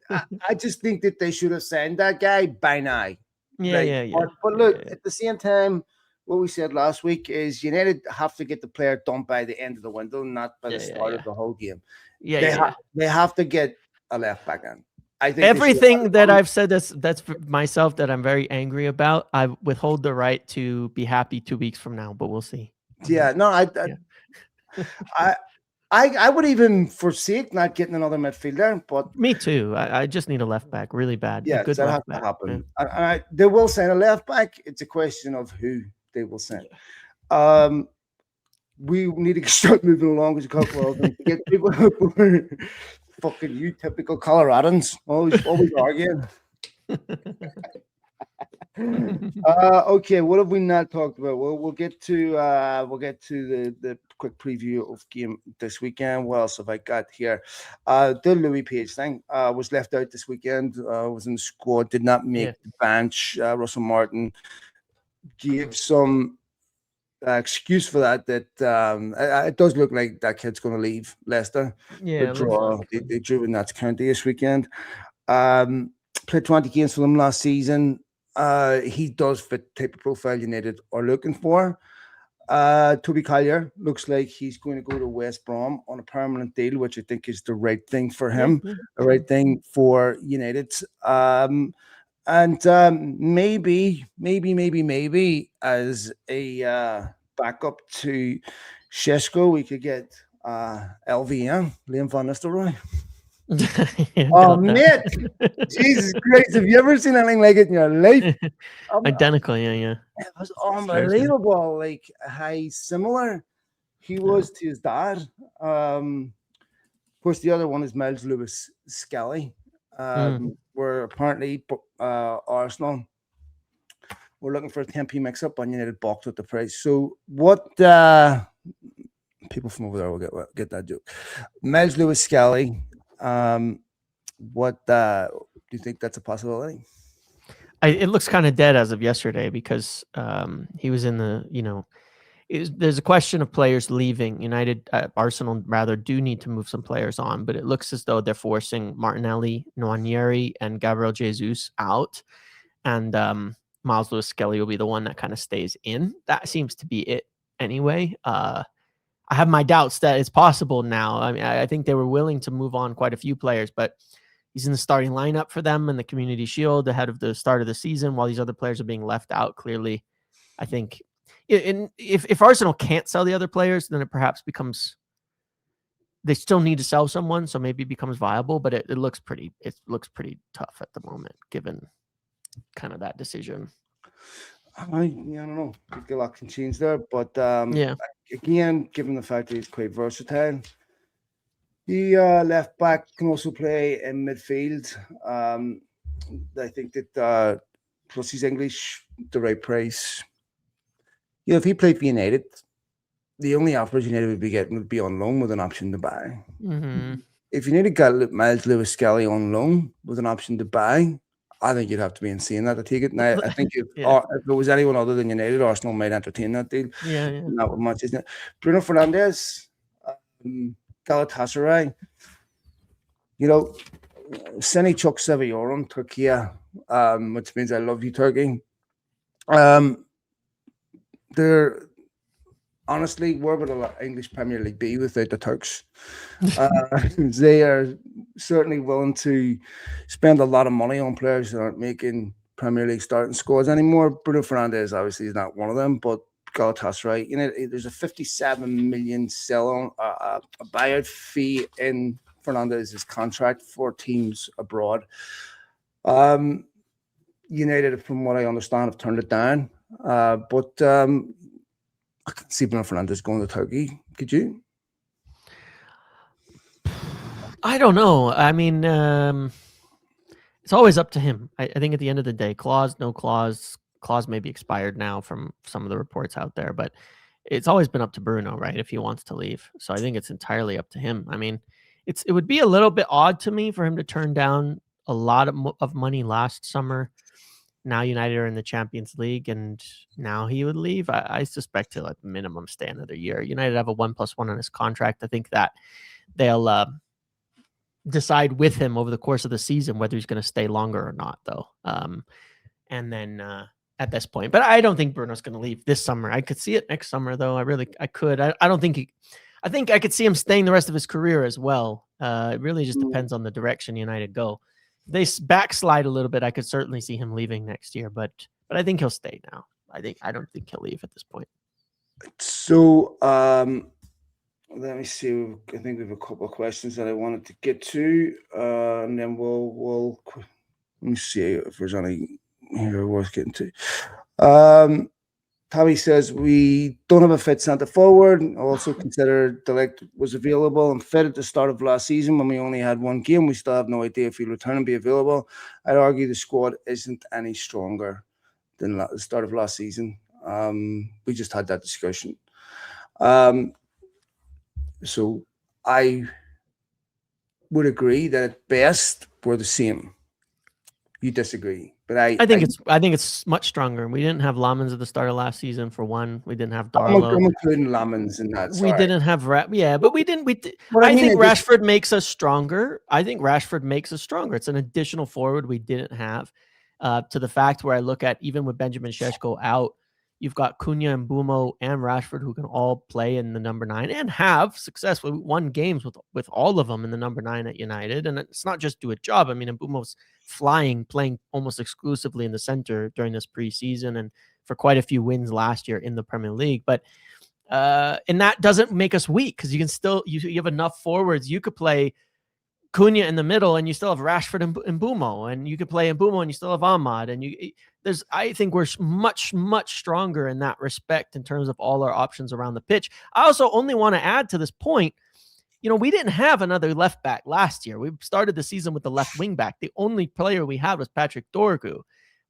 I just think that they should have signed that guy by now. Yeah, Like, yeah, yeah, but yeah, look, yeah, at the same time, what we said last week is United have to get the player done by the end of the window, not by the yeah, yeah, start of yeah, the whole game. yeah, yeah, yeah. They have to get a left back in. I think they should have Everything that done. I've said that's for myself that I'm very angry about, I withhold the right to be happy 2 weeks from now, but we'll see. Yeah, no, Yeah. I, I would even forsake not getting another midfielder, but Me too. I just need a left back really bad, a yes, good that has left to back. Yeah. happen. They will sign a left back. It's a question of who they will sign. Yeah. We need to start moving along because a couple of them to get people who are fucking you typical Coloradans always arguing. Okay, what have we not talked about? Well, we'll get to the quick preview of game this weekend. What else have I got here? The Louis Page thing was left out this weekend. Was in the squad, did not make Yeah. the bench. Russell Martin gave some excuse for that. It does look like that kid's going to leave Leicester. Yeah, The it looks draw like they drew in Notts County this weekend. Played 20 games for them last season. He does fit the type of profile United are looking for. Toby Collier looks like he's going to go to West Brom on a permanent deal, which I think is the right thing for him, yeah. the right thing for United. And maybe as a backup to Shesko, we could get LVM, Liam van Nistelrooy. Oh, Doubt mate. that. Jesus Christ, have you ever seen anything like it in your life? Identical, yeah. It was Fair to say. unbelievable, like how similar he was to his dad. Of course, the other one is Miles Lewis Skelly, where apparently Arsenal were looking for a 10p mix-up and United balked at the price. So what people from over there will get that joke. Miles Lewis Skelly, what do you think that's a possibility? It looks kind of dead as of yesterday because he was in the, there's a question of players leaving. United, Arsenal rather do need to move some players on, but it looks as though they're forcing Martinelli, Nwaneri, and Gabriel Jesus out. And Miles Lewis Skelly will be the one that kind of stays in. That seems to be it anyway. I have my doubts that it's possible now. I mean, I think they were willing to move on quite a few players, but he's in the starting lineup for them in the Community Shield ahead of the start of the season while these other players are being left out. Clearly, I think if Arsenal can't sell the other players, then it perhaps becomes they still need to sell someone, so maybe it becomes viable. But it looks pretty tough at the moment, given kind of that decision. I don't know. I think a lot can change there, but Yeah. Again, given the fact that he's quite versatile, he left back can also play in midfield. I think that plus he's English, the right price. If he played for United, the only offers United would be getting would be on loan with an option to buy. Mm-hmm. If United got Miles Lewis Skelly on loan with an option to buy, I think you'd have to be insane that to take it. Now, I think if it was anyone other than United, Arsenal might entertain that deal. Yeah. Not with much, isn't it? Bruno Fernandes, Galatasaray, Seni çok seviyorum Turkey, which means I love you, Turkey. They're honestly, where would the English Premier League be without the Turks? They are certainly willing to spend a lot of money on players that aren't making Premier League starting squads anymore. Bruno Fernandes obviously is not one of them, but Galatasaray, there's a 57 million sell-on a buyout fee in Fernandes' contract for teams abroad. United, from what I understand, have turned it down, but I can see Bruno Fernandes going to Turkey. Could you? I don't know. I mean, it's always up to him. I think at the end of the day, no clause may be expired now from some of the reports out there, but it's always been up to Bruno, right? If he wants to leave. So I think it's entirely up to him. I mean, it would be a little bit odd to me for him to turn down a lot of money last summer now United are in the Champions League, and now he would leave. I suspect he'll at minimum stay another year. United have a 1+1 on his contract. I think that they'll decide with him over the course of the season whether he's going to stay longer or not, though. And then at this point, but I don't think Bruno's going to leave this summer. I could see it next summer, though. I could. I don't think I think I could see him staying the rest of his career as well. It really just depends on the direction United go. If they backslide a little bit, I could certainly see him leaving next year, but I think he'll stay now. I don't think he'll leave at this point. So let me see. I think we have a couple of questions that I wanted to get to, and then we'll let me see if there's any here worth getting to. Tommy says we don't have a fit centre forward. Also consider Delict was available and fit at the start of last season when we only had one game. We still have no idea if he'll return and be available. I'd argue the squad isn't any stronger than the start of last season. We just had that discussion. So I would agree that at best we're the same. You disagree, but I think it's much stronger. We didn't have Lamans at the start of last season for one. We didn't have Darlow. I'm including Lamans in that. We didn't have but we didn't. I think Rashford makes us stronger. It's an additional forward we didn't have. To the fact where I look at even with Benjamin Šeško out, you've got Cunha and Bumo and Rashford who can all play in the number 9 and have successfully won games with all of them in the number 9 at United. And it's not just do a job. I mean, Mbumo's playing almost exclusively in the center during this preseason and for quite a few wins last year in the Premier League. But and that doesn't make us weak because you can still you have enough forwards. You could play Cunha in the middle and you still have Rashford and Mbumo, and you could play Mbumo and you still have Ahmad, and I think we're much, much stronger in that respect in terms of all our options around the pitch. I also only want to add to this point, we didn't have another left back last year. We started the season with the left wing back. The only player we had was Patrick Dorgu.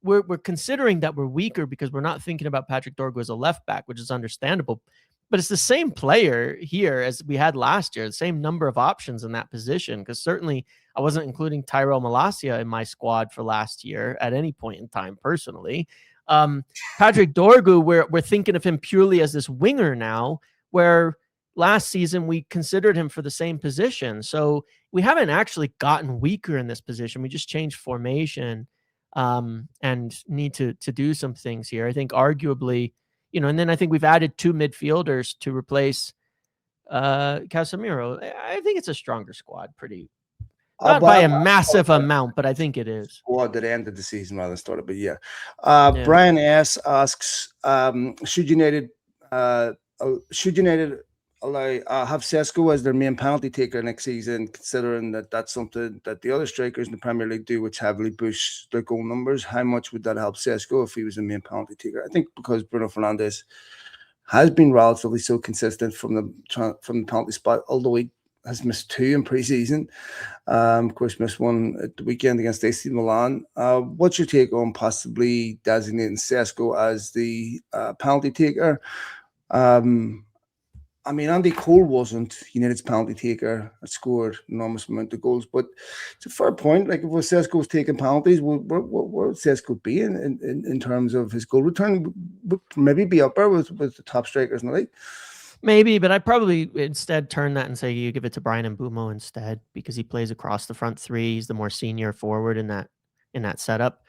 We're considering that we're weaker because we're not thinking about Patrick Dorgu as a left back, which is understandable. But it's the same player here as we had last year, the same number of options in that position, because certainly I wasn't including Tyrell Malacia in my squad for last year at any point in time personally. Patrick Dorgu, we're thinking of him purely as this winger now, where last season we considered him for the same position. So we haven't actually gotten weaker in this position. We just changed formation and need to do some things here. I think arguably, and then I think we've added 2 midfielders to replace Casemiro. I think it's a stronger squad, not by a massive amount, but I think it is. Squad that ended the season rather than started, but yeah. Brian S asks, should United allow have Sesko as their main penalty taker next season, considering that that's something that the other strikers in the Premier League do, which heavily boosts their goal numbers? How much would that help Sesko if he was the main penalty taker? I think because Bruno Fernandes has been relatively so consistent from the penalty spot, although he has missed 2 in pre-season. Of course, missed 1 at the weekend against AC Milan. What's your take on possibly designating Sesko as the penalty taker? I mean, Andy Cole wasn't United's penalty taker. It scored an enormous amount of goals, but it's a fair point. Like if Sesko was taking penalties, where would Sesko be in terms of his goal return? Would maybe be up there with the top strikers in the league. Maybe, but I'd probably instead turn that and say you give it to Brian Mbumo instead, because he plays across the front 3. He's the more senior forward in that setup.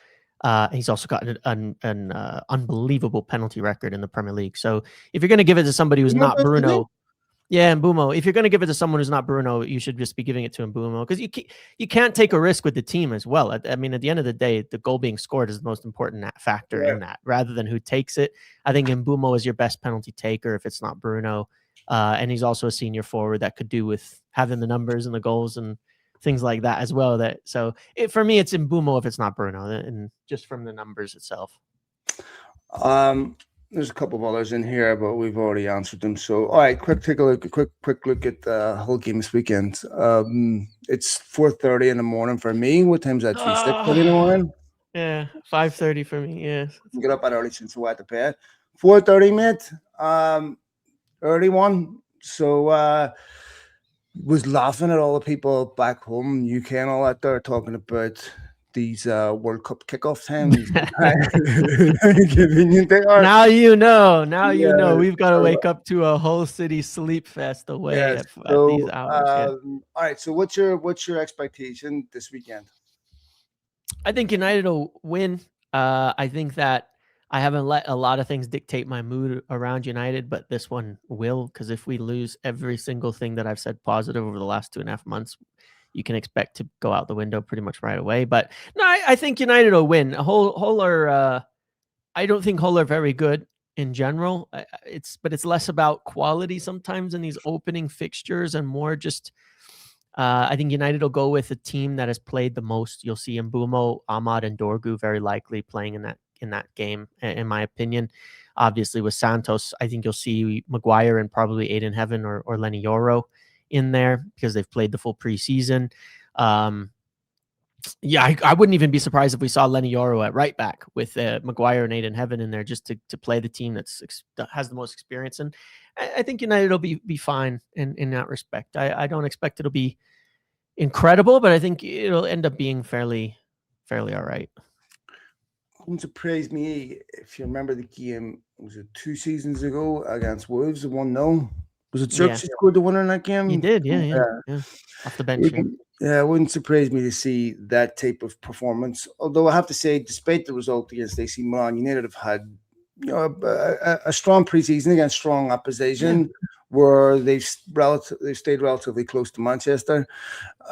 He's also got an unbelievable penalty record in the Premier League. So if you're going to give it to somebody who's not Bruno, Mbumo. If you're going to give it to someone who's not Bruno, you should just be giving it to Mbumo, because you can't take a risk with the team as well. I mean, at the end of the day, the goal being scored is the most important factor in that, rather than who takes it. I think Mbumo is your best penalty taker if it's not Bruno, and he's also a senior forward that could do with having the numbers and the goals and things like that as well. For me, it's Mbumo if it's not Bruno, and just from the numbers itself. There's a couple of others in here, but we've already answered them. So, all right, quick look at the whole game this weekend. It's 4:30 in the morning for me. What time's that? 6:30 in the morning. Yeah, 5:30 for me. Yeah, get up at early since we had to bed. 4:30, mate. Early one. So, was laughing at all the people back home in UK and all that. They're talking about these World Cup kickoff times. Convenient they are. Now you know. Now you know. Yeah. We've got to So, wake up to a whole city sleep fest away yes. at these So, hours. Yeah. all right. So, what's your expectation this weekend? I think United will win. I think that I haven't let a lot of things dictate my mood around United, but this one will, because if we lose every single thing that I've said positive over the last 2.5 months, you can expect to go out the window pretty much right away. But no, I think United will win. Hull are, I don't think Hull are very good in general. But it's less about quality sometimes in these opening fixtures and more just. I think United will go with a team that has played the most. You'll see Mbumo, Ahmad, and Dorgu very likely playing in that game, in my opinion. Obviously, with Santos, I think you'll see Maguire and probably Aiden Heaven or Lenny Yoro in there because they've played the full preseason. Yeah, I wouldn't even be surprised if we saw Lenny Yoro at right back with Maguire and Aiden Heaven in there just to play the team that has the most experience. And I think United will be fine in that respect. I don't expect it'll be incredible, but I think it'll end up being fairly all right. Wouldn't surprise me if you remember the game. Was it 2 seasons ago against Wolves? The 1-0. Was it Xerxes Yeah. scored the winner in that game? He did, yeah. Off the bench. Yeah, it wouldn't surprise me to see that type of performance. Although I have to say, despite the result against AC Milan, United have had a strong preseason against strong opposition, where they've stayed relatively close to Manchester.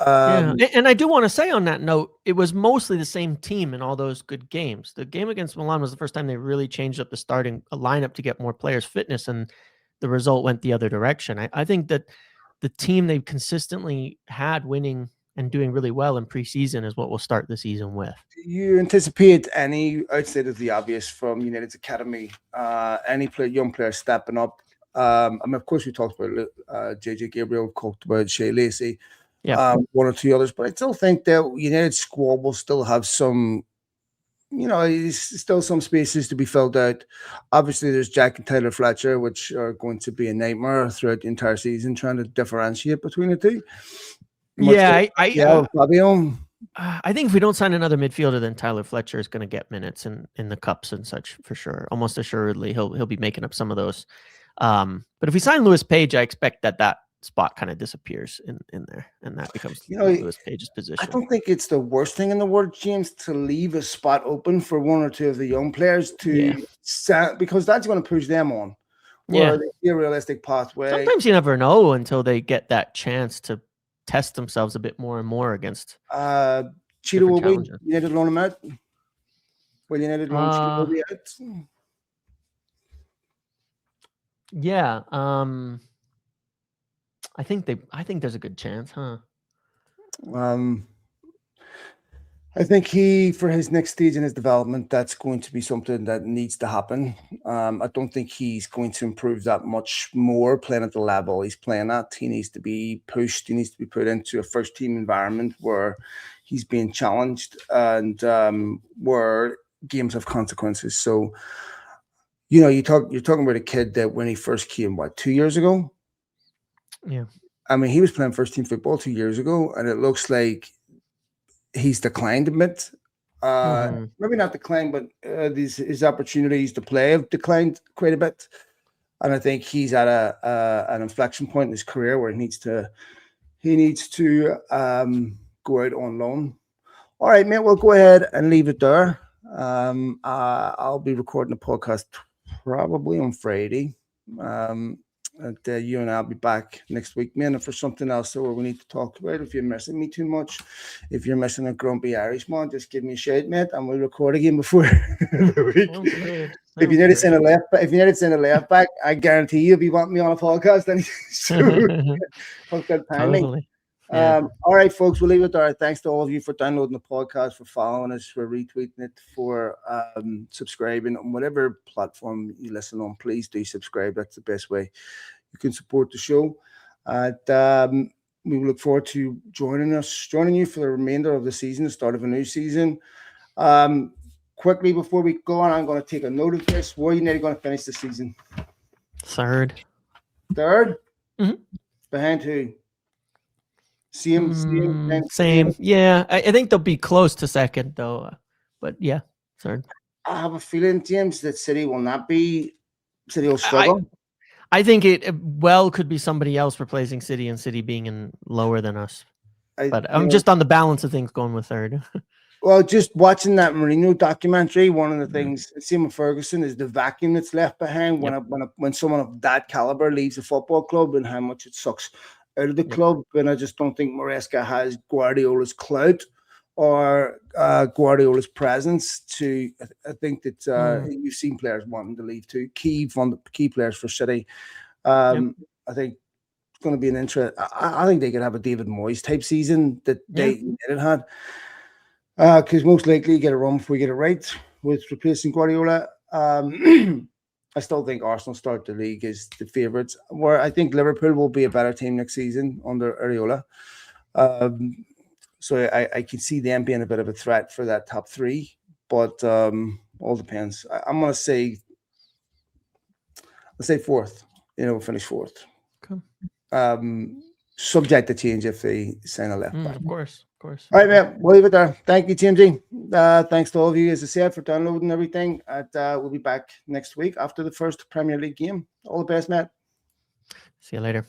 And I do want to say on that note, it was mostly the same team in all those good games. The game against Milan was the first time they really changed up the starting lineup to get more players' fitness, and the result went the other direction. I think that the team they've consistently had winning and doing really well in preseason is what we'll start the season with. Do you anticipate any, outside of the obvious from United's academy, any young players stepping up? I mean, of course, we talked about JJ Gabriel, talked about Shea Lacey, one or two others, but I still think that United's squad will still have some, still some spaces to be filled out. Obviously, there's Jack and Tyler Fletcher, which are going to be a nightmare throughout the entire season, trying to differentiate between the two. Fabio. I think if we don't sign another midfielder, then Tyler Fletcher is going to get minutes in the cups and such for sure. Almost assuredly, he'll be making up some of those. But if we sign Lewis Page, I expect that spot kind of disappears in there, and that becomes Lewis Page's position. I don't think it's the worst thing in the world, James, to leave a spot open for one or two of the young players because that's going to push them on. They see a realistic pathway. Sometimes you never know until they get that chance to test themselves a bit more and more against. Cheetah will be. United loan him out. Will United loan Cheetah will be out? Yeah. I think there's a good chance, huh? I think for his next stage in his development, that's going to be something that needs to happen. I don't think he's going to improve that much more playing at the level he's playing at. He needs to be pushed. He needs to be put into a first team environment where he's being challenged and where games have consequences. So, you're talking about a kid that when he first came, 2 years ago? Yeah. I mean, he was playing first team football 2 years ago, and it looks like he's declined a bit. Maybe not declined, but his opportunities to play have declined quite a bit. And I think he's at an inflection point in his career where he needs to go out on loan. All right, mate, we'll go ahead and leave it there. I'll be recording a podcast probably on Friday. You and I'll be back next week, man, for something else where we need to talk about. If you're missing me too much, if you're missing a grumpy Irishman, just give me a shout, mate, and we'll record again before the week. If you need to send a left back, I guarantee you'll be wanting me on a podcast. Fuck that timing. Totally. Yeah. All right, folks, we'll leave it there. Thanks to all of you for downloading the podcast, for following us, for retweeting it, for subscribing on whatever platform you listen on. Please do subscribe. That's the best way you can support the show. We look forward to joining you for the remainder of the season, the start of a new season. Quickly before we go on, I'm going to take a note of this. Where are you going to finish the season? Third? Mm-hmm. Mm-hmm. Behind who? Same, Same. Yeah, I think they'll be close to second though. But yeah, third. I have a feeling, James, that City will not be. City will I struggle. I think it well could be somebody else replacing City and City being in lower than us. I, But you I'm know, just on the balance of things going with third. well, just watching that Mourinho documentary, one of the things, same with Ferguson, is the vacuum that's left behind Yep. when someone of that caliber leaves a football club and how much it sucks out of the Yep. club. And I just don't think Maresca has Guardiola's clout or Guardiola's presence to. I think that you've seen players wanting to leave too. Key players for City. Yep. I think it's going to be an interest. I think they could have a David Moyes type season that Yeah. they had. Because most likely you get it wrong before we get it right with replacing Guardiola. I still think Arsenal start the league as the favourites, where I think Liverpool will be a better team next season under Areola. So I can see them being a bit of a threat for that top three, but all depends. I'm going to say, let's say fourth. We'll finish fourth. Okay. Subject to change if they sign a left back. Of course. All right, man. We'll leave it there. Thank you, Jamesy. Thanks to all of you, as I said, for downloading everything. We'll be back next week after the first Premier League game. All the best, Matt. See you later.